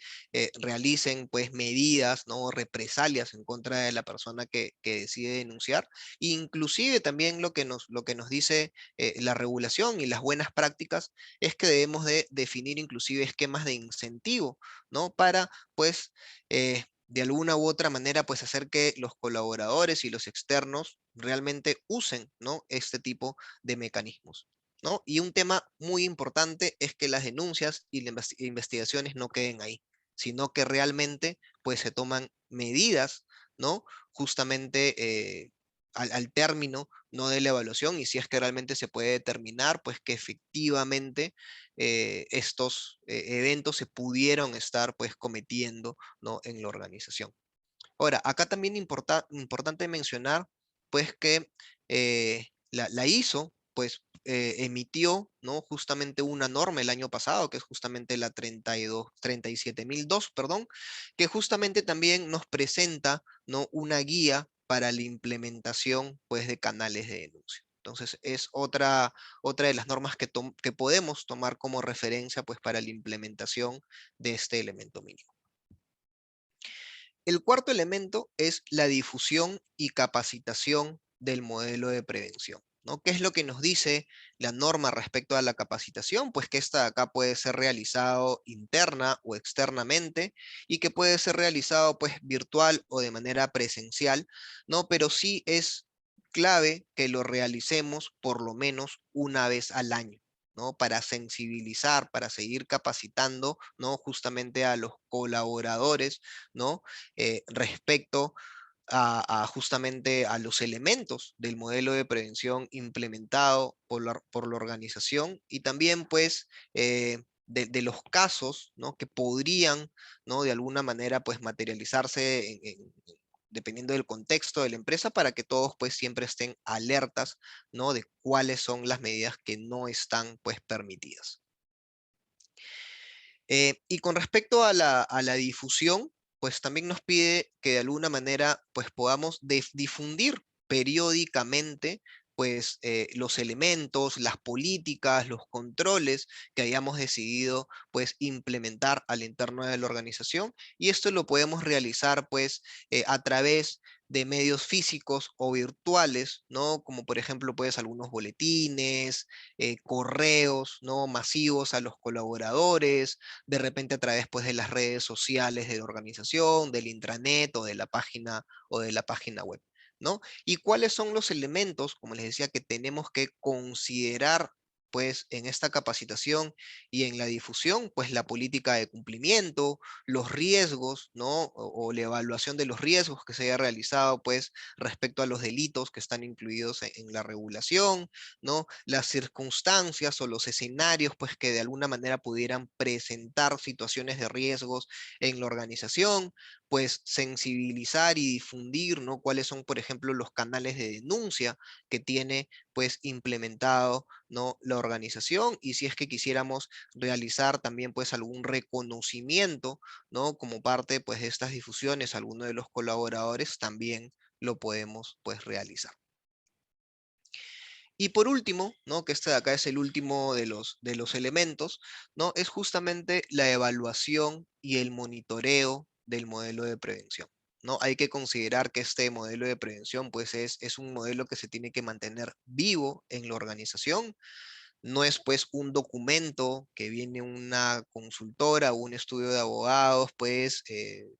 realicen pues medidas, ¿no? Represalias en contra de la persona que decide denunciar. Inclusive también lo que nos dice la regulación y las buenas prácticas es que debemos de definir inclusive esquemas de incentivo, ¿no? Para pues de alguna u otra manera pues hacer que los colaboradores y los externos realmente usen, ¿no? Este tipo de mecanismos, ¿no? Y un tema muy importante es que las denuncias y las investigaciones no queden ahí, sino que realmente pues se toman medidas, ¿no? Justamente al término, ¿no? De la evaluación, y si es que realmente se puede determinar pues que efectivamente estos eventos se pudieron estar pues cometiendo, ¿no? En la organización. Ahora, acá también importante mencionar, pues, que la ISO, pues, emitió, ¿no? Justamente una norma el año pasado, que es justamente la 37002, perdón, que justamente también nos presenta, ¿no? Una guía para la implementación, pues, de canales de denuncia. Entonces, es otra de las normas que podemos tomar como referencia, pues, para la implementación de este elemento mínimo. El cuarto elemento es la difusión y capacitación del modelo de prevención, ¿no? ¿Qué es lo que nos dice la norma respecto a la capacitación? Pues que esta de acá puede ser realizado interna o externamente y que puede ser realizado pues virtual o de manera presencial, ¿no? Pero sí es clave que lo realicemos por lo menos una vez al año, ¿no? Para sensibilizar, para seguir capacitando, ¿no? Justamente a los colaboradores, ¿no? Respecto a justamente a los elementos del modelo de prevención implementado por la organización y también pues de los casos, ¿no? Que podrían, ¿no? De alguna manera pues materializarse dependiendo del contexto de la empresa para que todos pues siempre estén alertas, ¿no? De cuáles son las medidas que no están pues permitidas. Y con respecto a la difusión, pues también nos pide que de alguna manera pues podamos difundir periódicamente pues los elementos, las políticas, los controles que hayamos decidido pues implementar al interno de la organización, y esto lo podemos realizar pues a través de medios físicos o virtuales, ¿no? Como por ejemplo pues algunos boletines, correos, ¿no? Masivos a los colaboradores, de repente a través pues, de las redes sociales de la organización, del intranet o de la página web, ¿no? ¿Y cuáles son los elementos, como les decía, que tenemos que considerar pues en esta capacitación y en la difusión, pues la política de cumplimiento, los riesgos, ¿no? O la evaluación de los riesgos que se haya realizado, pues respecto a los delitos que están incluidos en la regulación, ¿no? Las circunstancias o los escenarios, pues que de alguna manera pudieran presentar situaciones de riesgos en la organización, pues sensibilizar y difundir, ¿no? Cuáles son, por ejemplo, los canales de denuncia que tiene, pues, implementado, ¿no? La organización, y si es que quisiéramos realizar también, pues, algún reconocimiento, ¿no? Como parte, pues, de estas difusiones, alguno de los colaboradores también lo podemos, pues, realizar. Y por último, ¿no? Que este de acá es el último de los elementos, ¿no? Es justamente la evaluación y el monitoreo del modelo de prevención, ¿no? Hay que considerar que este modelo de prevención, pues es un modelo que se tiene que mantener vivo en la organización. No es pues un documento que viene una consultora o un estudio de abogados, pues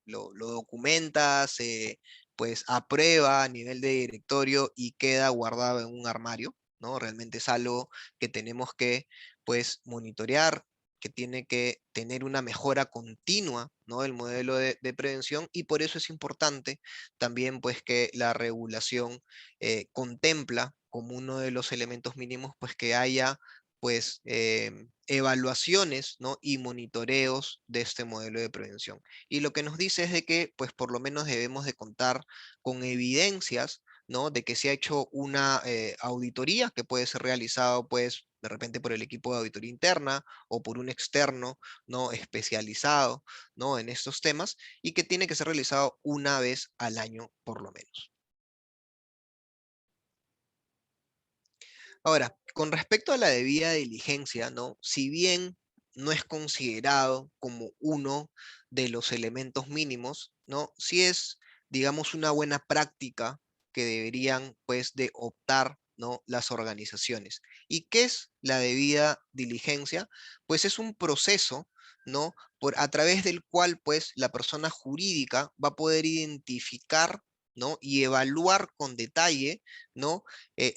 lo documenta, se pues aprueba a nivel de directorio y queda guardado en un armario, ¿no? Realmente es algo que tenemos que pues monitorear, que tiene que tener una mejora continua, ¿no? Del modelo de prevención, y por eso es importante también pues que la regulación contempla como uno de los elementos mínimos pues que haya pues evaluaciones, ¿no? Y monitoreos de este modelo de prevención. Y lo que nos dice es de que pues por lo menos debemos de contar con evidencias, ¿no? De que se ha hecho una auditoría que puede ser realizado pues de repente por el equipo de auditoría interna o por un externo, ¿no? Especializado, ¿no? En estos temas, y que tiene que ser realizado una vez al año por lo menos. Ahora, con respecto a la debida diligencia, ¿no? Si bien no es considerado como uno de los elementos mínimos, ¿no? Sí es, digamos, una buena práctica que deberían, pues, de optar, ¿no? Las organizaciones. ¿Y qué es la debida diligencia? Pues es un proceso, ¿no? A través del cual, pues, la persona jurídica va a poder identificar, ¿no? Y evaluar con detalle, ¿no?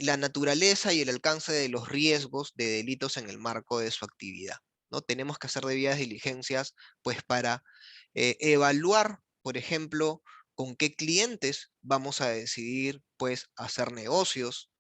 La naturaleza y el alcance de los riesgos de delitos en el marco de su actividad, ¿no? Tenemos que hacer debidas diligencias, pues, para evaluar, por ejemplo, con qué clientes vamos a decidir, pues, hacer negocios,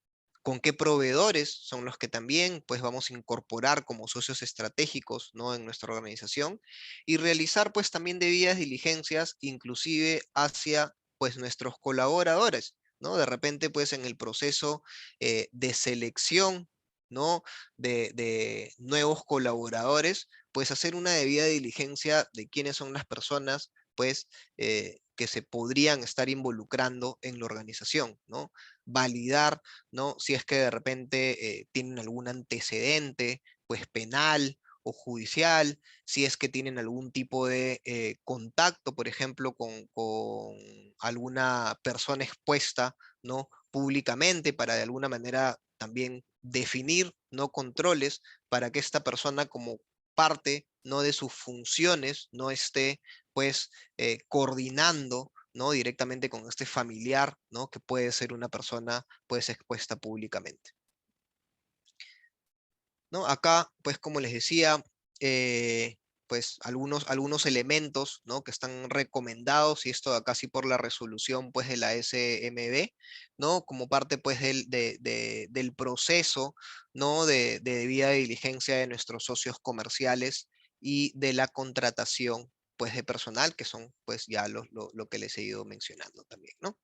con qué proveedores son los que también, pues, vamos a incorporar como socios estratégicos, ¿no? En nuestra organización, y realizar, pues, también debidas diligencias, inclusive hacia, pues, nuestros colaboradores, ¿no? De repente, pues, en el proceso de selección, ¿no? De nuevos colaboradores, pues hacer una debida diligencia de quiénes son las personas, pues, que se podrían estar involucrando en la organización, ¿no? Validar, ¿no? Si es que de repente tienen algún antecedente, pues, penal o judicial, si es que tienen algún tipo de contacto, por ejemplo, con alguna persona expuesta, ¿no? Públicamente, para de alguna manera también definir, ¿no? Controles para que esta persona, como parte, ¿no? De sus funciones, no esté pues coordinando, ¿no? Directamente con este familiar, ¿no? Que puede ser una persona pues expuesta públicamente, ¿no? Acá, pues como les decía, pues algunos elementos, ¿no? Que están recomendados, y esto de acá sí por la resolución, pues, de la SMB, ¿no? Como parte, pues, del proceso, ¿no? De debida diligencia de nuestros socios comerciales y de la contratación, pues, de personal, que son, pues, ya lo que les he ido mencionando también, ¿no?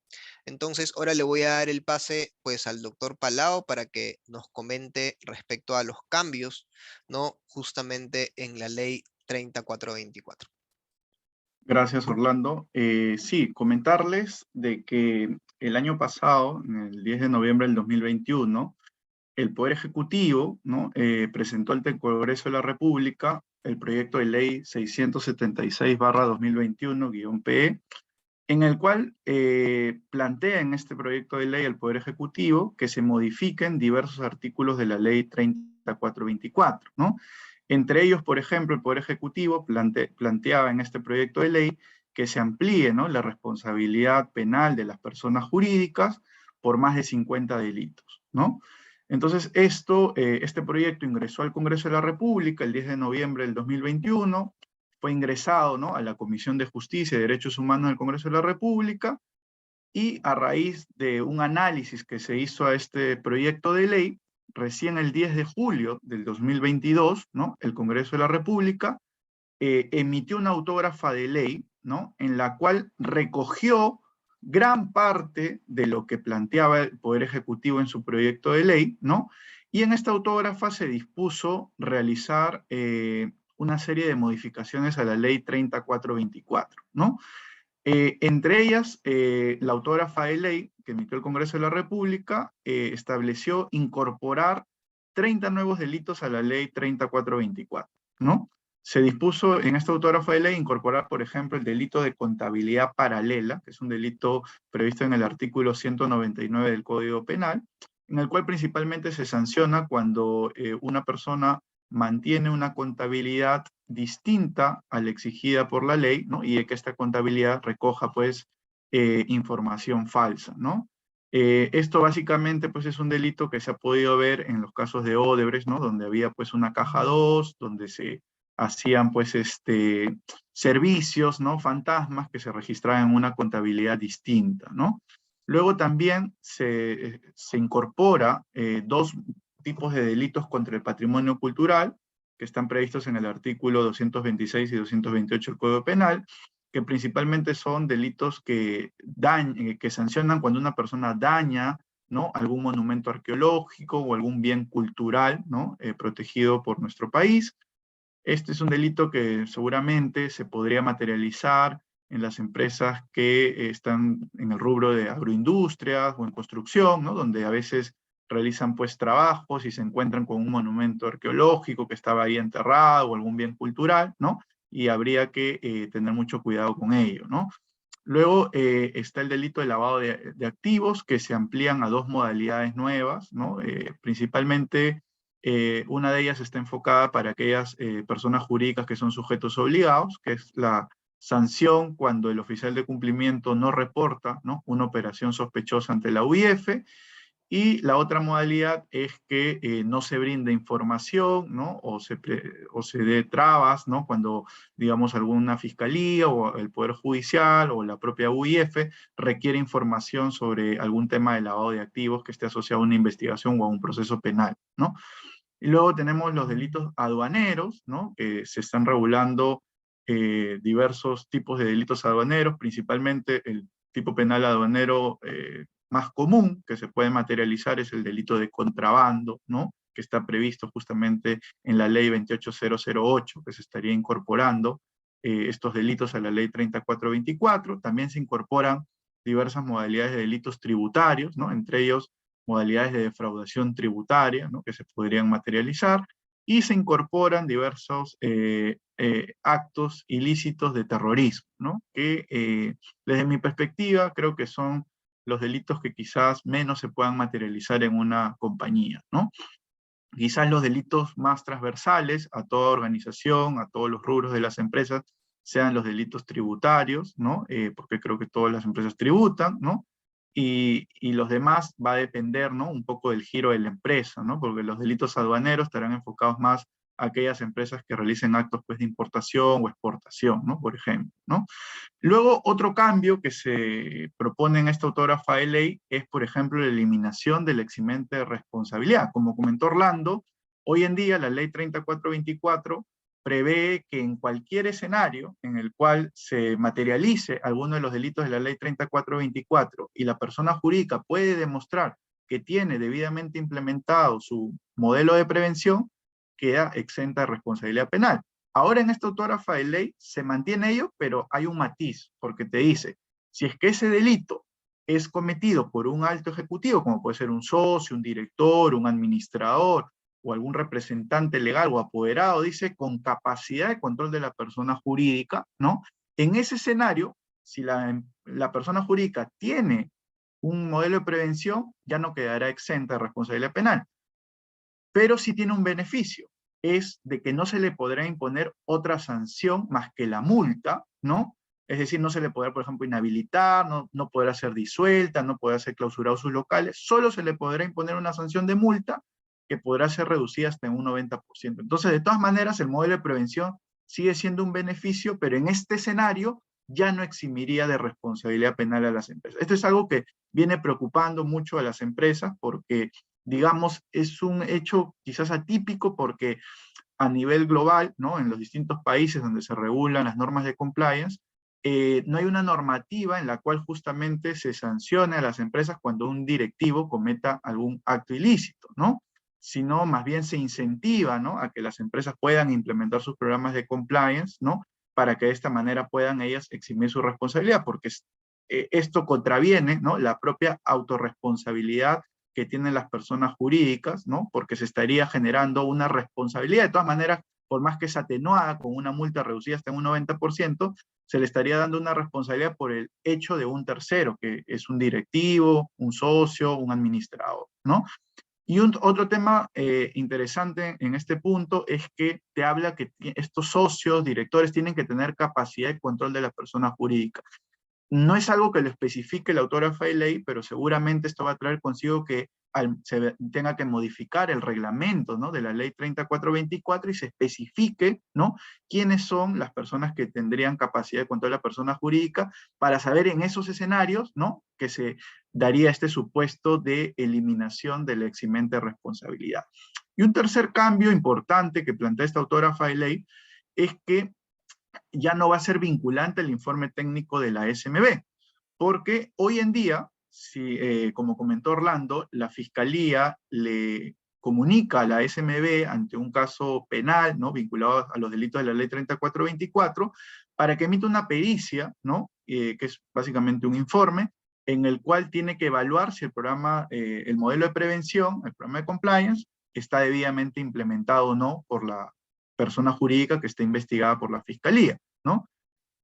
Entonces, ahora le voy a dar el pase pues al doctor Palao para que nos comente respecto a los cambios, ¿no? Justamente en la ley 3424. Gracias, Orlando. Sí, comentarles de que el año pasado, en el 10 de noviembre del 2021, el Poder Ejecutivo, ¿no? Presentó ante Congreso de la República el proyecto de ley 676/2021-PE, en el cual plantea en este proyecto de ley el Poder Ejecutivo que se modifiquen diversos artículos de la ley 3424, ¿no? Entre ellos, por ejemplo, el Poder Ejecutivo planteaba en este proyecto de ley que se amplíe, ¿no? La responsabilidad penal de las personas jurídicas por más de 50 delitos, ¿no? Entonces, este proyecto ingresó al Congreso de la República el 10 de noviembre del 2021, fue ingresado, ¿no?, a la Comisión de Justicia y Derechos Humanos del Congreso de la República, y a raíz de un análisis que se hizo a este proyecto de ley, recién el 10 de julio del 2022, ¿no?, el Congreso de la República emitió una autógrafa de ley, ¿no?, en la cual recogió gran parte de lo que planteaba el Poder Ejecutivo en su proyecto de ley, ¿no? Y en esta autógrafa se dispuso realizar una serie de modificaciones a la ley 3424, ¿no? Entre ellas, la autógrafa de ley que emitió el Congreso de la República estableció incorporar 30 nuevos delitos a la ley 3424, ¿no? Se dispuso en esta autógrafa de ley incorporar, por ejemplo, el delito de contabilidad paralela, que es un delito previsto en el artículo 199 del Código Penal, en el cual principalmente se sanciona cuando una persona mantiene una contabilidad distinta a la exigida por la ley, ¿no?, y de que esta contabilidad recoja, pues, información falsa, ¿no? Esto básicamente, pues, es un delito que se ha podido ver en los casos de Odebrecht, ¿no?, donde había, pues, una caja 2, donde se hacían, pues, servicios, ¿no?, fantasmas que se registraban en una contabilidad distinta, ¿no? Luego también se incorpora dos tipos de delitos contra el patrimonio cultural, que están previstos en el artículo 226 y 228 del Código Penal, que principalmente son delitos que sancionan cuando una persona daña, ¿no?, algún monumento arqueológico o algún bien cultural, ¿no?, protegido por nuestro país. Este es un delito que seguramente se podría materializar en las empresas que están en el rubro de agroindustrias o en construcción, ¿no?, donde a veces realizan, pues, trabajos y se encuentran con un monumento arqueológico que estaba ahí enterrado o algún bien cultural, ¿no? Y habría que tener mucho cuidado con ello, ¿no? Luego está el delito de lavado de activos, que se amplían a dos modalidades nuevas, ¿no? Principalmente una de ellas está enfocada para aquellas personas jurídicas que son sujetos obligados, que es la sanción cuando el oficial de cumplimiento no reporta, ¿no?, una operación sospechosa ante la UIF, y la otra modalidad es que no se brinde información, ¿no?, o se dé trabas, ¿no?, cuando, digamos, alguna fiscalía o el Poder Judicial o la propia UIF requiere información sobre algún tema de lavado de activos que esté asociado a una investigación o a un proceso penal, ¿no? Y luego tenemos los delitos aduaneros, ¿no?, que se están regulando diversos tipos de delitos aduaneros, principalmente el tipo penal aduanero más común que se puede materializar es el delito de contrabando, ¿no?, que está previsto justamente en la ley 28008, que se estaría incorporando estos delitos a la ley 3424. También se incorporan diversas modalidades de delitos tributarios, ¿no?, entre ellos modalidades de defraudación tributaria, ¿no?, que se podrían materializar, y se incorporan diversos actos ilícitos de terrorismo, ¿no?, que desde mi perspectiva creo que son los delitos que quizás menos se puedan materializar en una compañía, ¿no? Quizás los delitos más transversales a toda organización, a todos los rubros de las empresas, sean los delitos tributarios, ¿no? Porque creo que todas las empresas tributan, ¿no? Y los demás va a depender, ¿no?, un poco del giro de la empresa, ¿no? Porque los delitos aduaneros estarán enfocados más a aquellas empresas que realicen actos, pues, de importación o exportación, ¿no?, por ejemplo, ¿no? Luego, otro cambio que se propone en esta autógrafa de ley es, por ejemplo, la eliminación del eximente de responsabilidad. Como comentó Orlando, hoy en día la ley 3424 prevé que en cualquier escenario en el cual se materialice alguno de los delitos de la ley 3424 y la persona jurídica puede demostrar que tiene debidamente implementado su modelo de prevención, queda exenta de responsabilidad penal. Ahora en esta autógrafa de ley se mantiene ello, pero hay un matiz, porque te dice, si es que ese delito es cometido por un alto ejecutivo, como puede ser un socio, un director, un administrador, o algún representante legal o apoderado, dice, con capacidad de control de la persona jurídica, ¿no? En ese escenario, si la persona jurídica tiene un modelo de prevención, ya no quedará exenta de responsabilidad penal. Pero sí tiene un beneficio, es de que no se le podrá imponer otra sanción más que la multa, ¿no?, Es decir, no se le podrá, por ejemplo, inhabilitar, no podrá ser disuelta, no podrá ser clausurado sus locales, solo se le podrá imponer una sanción de multa que podrá ser reducida hasta en un 90%. Entonces, de todas maneras, el modelo de prevención sigue siendo un beneficio, pero en este escenario ya no eximiría de responsabilidad penal a las empresas. Esto es algo que viene preocupando mucho a las empresas porque, digamos, es un hecho quizás atípico porque a nivel global, ¿no? En los distintos países donde se regulan las normas de compliance, no hay una normativa en la cual justamente se sancione a las empresas cuando un directivo cometa algún acto ilícito, ¿no? Sino más bien se incentiva, ¿no? A que las empresas puedan implementar sus programas de compliance, ¿no? Para que de esta manera puedan ellas eximir su responsabilidad, porque esto contraviene, ¿no? La propia autorresponsabilidad que tienen las personas jurídicas, ¿no? Porque se estaría generando una responsabilidad. De todas maneras, por más que sea atenuada con una multa reducida hasta un 90%, se le estaría dando una responsabilidad por el hecho de un tercero, que es un directivo, un socio, un administrador, ¿no? Y otro tema interesante en este punto es que te habla que estos socios, directores, tienen que tener capacidad de control de la persona jurídica. No es algo que lo especifique la autógrafa de ley, pero seguramente esto va a traer consigo que se tenga que modificar el reglamento, ¿no? De la ley 3424 y se especifique, ¿no? Quiénes son las personas que tendrían capacidad de control de la persona jurídica para saber en esos escenarios, ¿no? Que se daría este supuesto de eliminación de la eximente responsabilidad. Y un tercer cambio importante que plantea esta autógrafa de ley es que ya no va a ser vinculante el informe técnico de la SMB, porque hoy en día, si, como comentó Orlando, la Fiscalía le comunica a la SMB ante un caso penal, ¿no? Vinculado a los delitos de la ley 3424, para que emita una pericia, ¿no? Que es básicamente un informe, en el cual tiene que evaluar si el programa, el modelo de prevención, el programa de compliance, está debidamente implementado o no por la persona jurídica que está investigada por la Fiscalía, ¿no?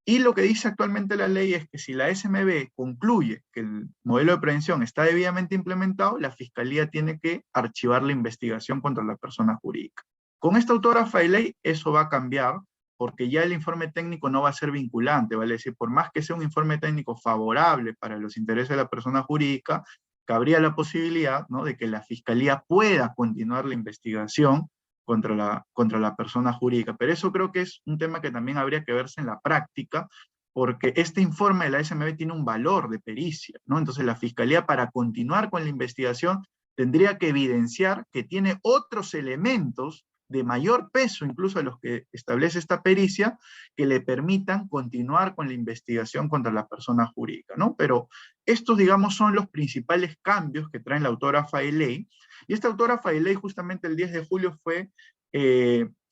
Y lo que dice actualmente la ley es que si la SMB concluye que el modelo de prevención está debidamente implementado, la Fiscalía tiene que archivar la investigación contra la persona jurídica. Con esta autógrafa de ley eso va a cambiar, porque ya el informe técnico no va a ser vinculante, vale decir, por más que sea un informe técnico favorable para los intereses de la persona jurídica, cabría la posibilidad, ¿no? De que la Fiscalía pueda continuar la investigación contra la persona jurídica. Pero eso creo que es un tema que también habría que verse en la práctica, porque este informe de la SMB tiene un valor de pericia, ¿no? Entonces la Fiscalía, para continuar con la investigación, tendría que evidenciar que tiene otros elementos de mayor peso, incluso a los que establece esta pericia, que le permitan continuar con la investigación contra la persona jurídica, ¿no? Pero estos, digamos, son los principales cambios que trae la autógrafa de ley, y esta autógrafa de ley justamente el 10 de julio fue,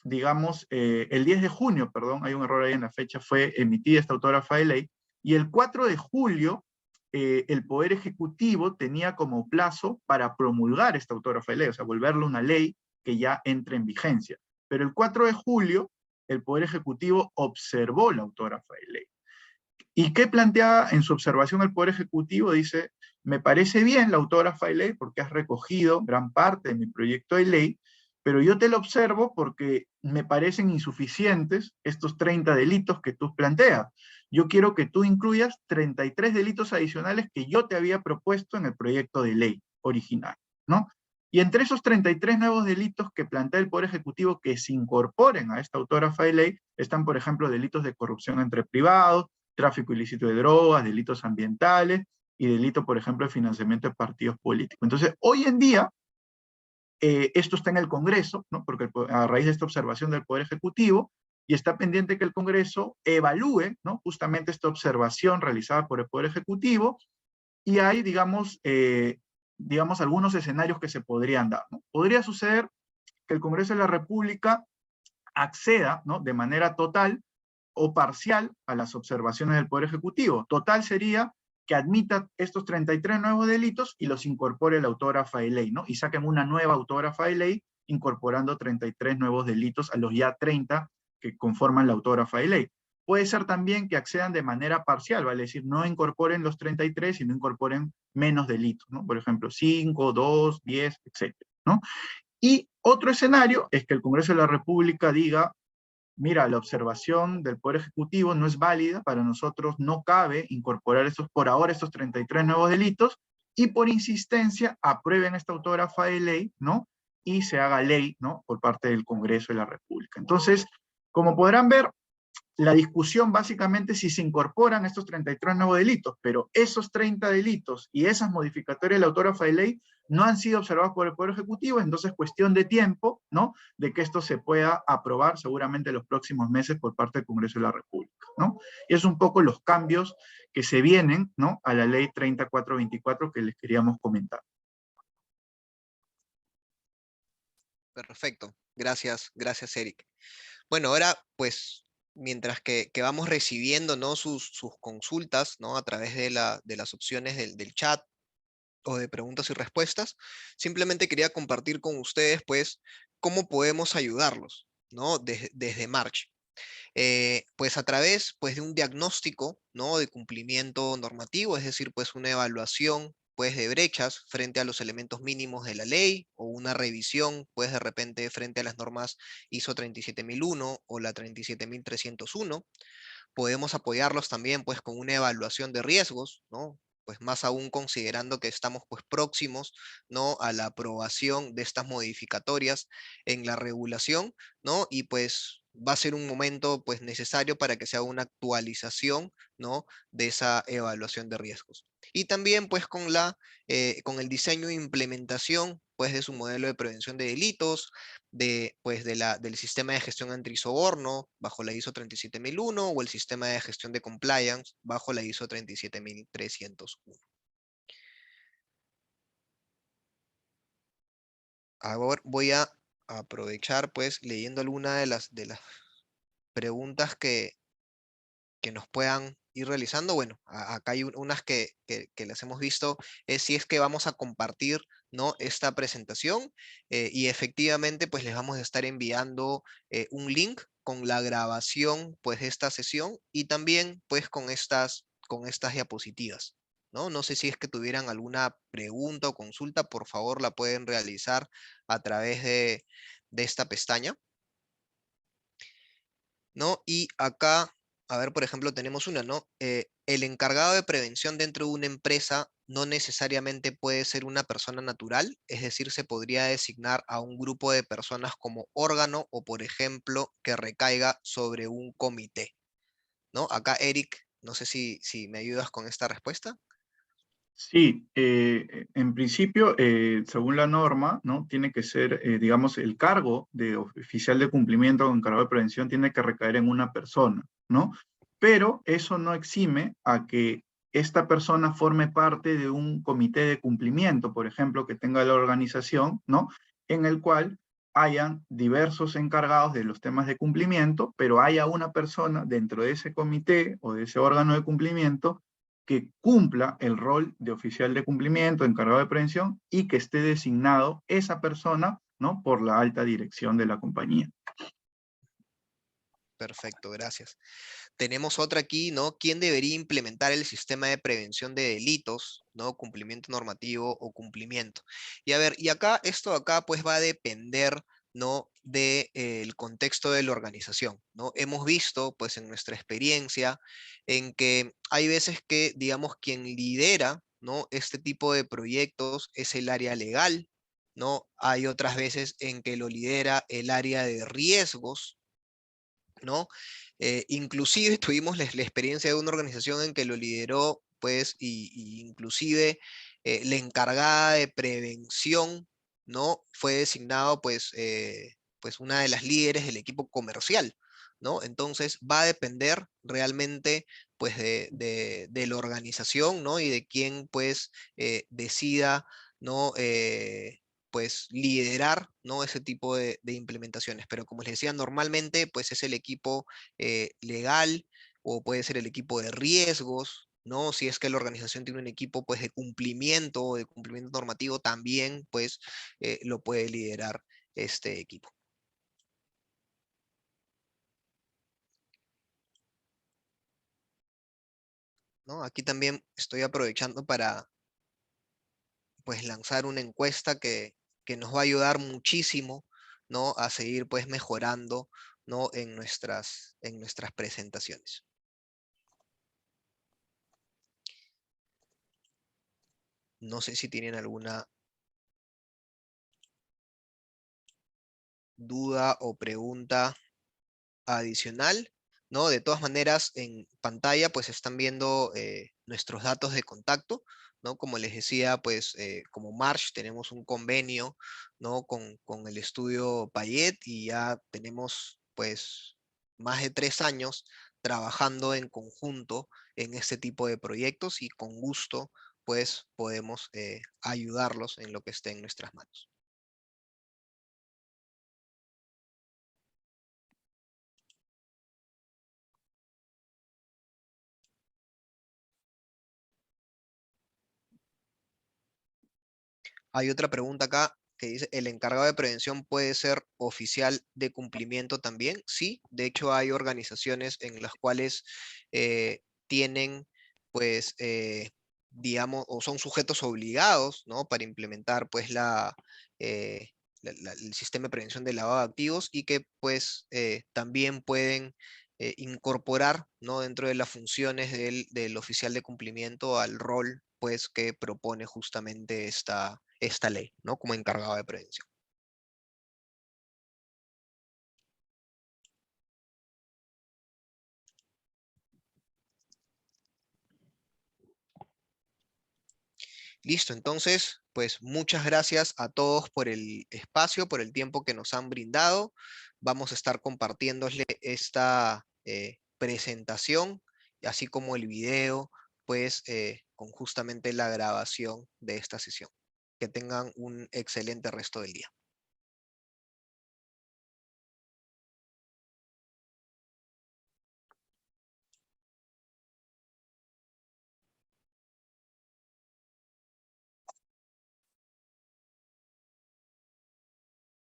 digamos, el 10 de junio, perdón, hay un error ahí en la fecha, fue emitida esta autógrafa de ley, y el 4 de julio el Poder Ejecutivo tenía como plazo para promulgar esta autógrafa de ley, o sea, volverla una ley que ya entre en vigencia. Pero el 4 de julio, el Poder Ejecutivo observó la autógrafa de ley. ¿Y qué plantea en su observación el Poder Ejecutivo? Dice, me parece bien la autógrafa de ley porque has recogido gran parte de mi proyecto de ley, pero yo te lo observo porque me parecen insuficientes estos 30 delitos que tú planteas. Yo quiero que tú incluyas 33 delitos adicionales que yo te había propuesto en el proyecto de ley original, ¿no? Y entre esos 33 nuevos delitos que plantea el Poder Ejecutivo que se incorporen a esta autógrafa de ley, están, por ejemplo, delitos de corrupción entre privados, tráfico ilícito de drogas, delitos ambientales y delito, por ejemplo, de financiamiento de partidos políticos. Entonces, hoy en día, esto está en el Congreso, ¿no? Porque a raíz de esta observación del Poder Ejecutivo, y está pendiente que el Congreso evalúe, ¿no? Justamente esta observación realizada por el Poder Ejecutivo, y hay, digamos, algunos escenarios que se podrían dar, ¿no? Podría suceder que el Congreso de la República acceda, ¿no? De manera total o parcial a las observaciones del Poder Ejecutivo. Total sería que admita estos 33 nuevos delitos y los incorpore la autógrafa de ley, ¿no? Y saquen una nueva autógrafa de ley incorporando 33 nuevos delitos a los ya 30 que conforman la autógrafa de ley. Puede ser también que accedan de manera parcial, vale decir, no incorporen los 33, sino incorporen menos delitos, ¿no? Por ejemplo, 5, 2, 10, etc., ¿no? Y otro escenario es que el Congreso de la República diga, mira, la observación del Poder Ejecutivo no es válida, para nosotros no cabe incorporar por ahora estos 33 nuevos delitos, y por insistencia aprueben esta autógrafa de ley, ¿no? Y se haga ley, ¿no? Por parte del Congreso de la República. Entonces, como podrán ver, la discusión básicamente es si se incorporan estos 33 nuevos delitos, pero esos 30 delitos y esas modificatorias de la autógrafa de ley no han sido observados por el Poder Ejecutivo, entonces cuestión de tiempo, ¿no? De que esto se pueda aprobar seguramente en los próximos meses por parte del Congreso de la República, ¿no? Y es un poco los cambios que se vienen, ¿no? A la ley 3424 que les queríamos comentar. Perfecto. Gracias, gracias, Eric. Bueno, ahora, pues, mientras que vamos recibiendo, ¿no? sus consultas, ¿no? A través de las opciones del chat o de preguntas y respuestas, simplemente quería compartir con ustedes, pues, cómo podemos ayudarlos, ¿no? Desde March. Pues a través, pues, de un diagnóstico, ¿no? De cumplimiento normativo, es decir, pues, una evaluación, pues, de brechas frente a los elementos mínimos de la ley, o una revisión, pues, de repente, frente a las normas ISO 37001 o la 37301. Podemos apoyarlos también, pues, con una evaluación de riesgos, ¿no? Pues más aún considerando que estamos, pues, próximos, ¿no? A la aprobación de estas modificatorias en la regulación, ¿no? Y pues va a ser un momento, pues, necesario para que se haga una actualización, ¿no? De esa evaluación de riesgos. Y también, pues, con el diseño e implementación, pues, de su modelo de prevención de delitos, pues, del sistema de gestión antisoborno bajo la ISO 37001 o el sistema de gestión de compliance bajo la ISO 37301. Ahora voy a aprovechar, pues, leyendo alguna de las preguntas que nos puedan ir realizando. Bueno, acá hay unas que las hemos visto, es si es que vamos a compartir, ¿no? Esta presentación, y efectivamente, pues, les vamos a estar enviando un link con la grabación, pues, de esta sesión, y también, pues, con estas diapositivas, ¿no? No sé si es que tuvieran alguna pregunta o consulta, por favor la pueden realizar a través de esta pestaña, ¿no? Y acá, a ver, por ejemplo, tenemos una, ¿no? El encargado de prevención dentro de una empresa no necesariamente puede ser una persona natural, es decir, se podría designar a un grupo de personas como órgano, o, por ejemplo, que recaiga sobre un comité, ¿no? Acá, Eric, no sé si me ayudas con esta respuesta. Sí, en principio, según la norma, ¿no? Tiene que ser, digamos, el cargo de oficial de cumplimiento o encargado de prevención tiene que recaer en una persona, ¿no? Pero eso no exime a que esta persona forme parte de un comité de cumplimiento, por ejemplo, que tenga la organización, ¿no? En el cual hayan diversos encargados de los temas de cumplimiento, pero haya una persona dentro de ese comité o de ese órgano de cumplimiento que cumpla el rol de oficial de cumplimiento, encargado de prevención, y que esté designado esa persona, ¿no? Por la alta dirección de la compañía. Perfecto, gracias. Tenemos otra aquí, ¿no? ¿Quién debería implementar el sistema de prevención de delitos, ¿no? Cumplimiento normativo o cumplimiento. Y a ver, y acá, esto de acá, pues va a depender, ¿no? del contexto de la organización, ¿no? Hemos visto, pues, en nuestra experiencia, en que hay veces que, digamos, quien lidera, ¿no? Este tipo de proyectos es el área legal, ¿no? Hay otras veces en que lo lidera el área de riesgos, ¿no? Inclusive tuvimos la experiencia de una organización en que lo lideró, pues, y inclusive la encargada de prevención, ¿no? Fue designado, pues, una de las líderes del equipo comercial, ¿no? Entonces va a depender realmente, pues, de la organización, ¿no? Y de quién, pues, decida, ¿no? Pues, liderar, ¿no? Ese tipo de implementaciones. Pero como les decía, normalmente, pues, es el equipo legal, o puede ser el equipo de riesgos, ¿no? Si es que la organización tiene un equipo, pues, de cumplimiento o de cumplimiento normativo, también, pues, lo puede liderar este equipo, ¿no? Aquí también estoy aprovechando para, pues, lanzar una encuesta que nos va a ayudar muchísimo, ¿no? A seguir, pues, mejorando ¿no? En nuestras presentaciones. No sé si tienen alguna duda o pregunta adicional, ¿no? De todas maneras, en pantalla pues están viendo nuestros datos de contacto, ¿no? Como les decía, pues como Marsh tenemos un convenio, ¿no? Con el estudio Payet y ya tenemos pues más de 3 años trabajando en conjunto en este tipo de proyectos y con gusto pues podemos ayudarlos en lo que esté en nuestras manos. Hay otra pregunta acá que dice, ¿el encargado de prevención puede ser oficial de cumplimiento también? Sí, de hecho hay organizaciones en las cuales tienen, pues, digamos, o son sujetos obligados, ¿no? Para implementar, pues, eh, el sistema de prevención de lavado de activos y que, pues, también pueden incorporar, ¿no? Dentro de las funciones del oficial de cumplimiento al rol, pues, que propone justamente esta ley, ¿no? Como encargado de prevención. Listo, entonces, pues muchas gracias a todos por el espacio, por el tiempo que nos han brindado. Vamos a estar compartiéndole esta presentación, así como el video, pues con justamente la grabación de esta sesión. Que tengan un excelente resto del día.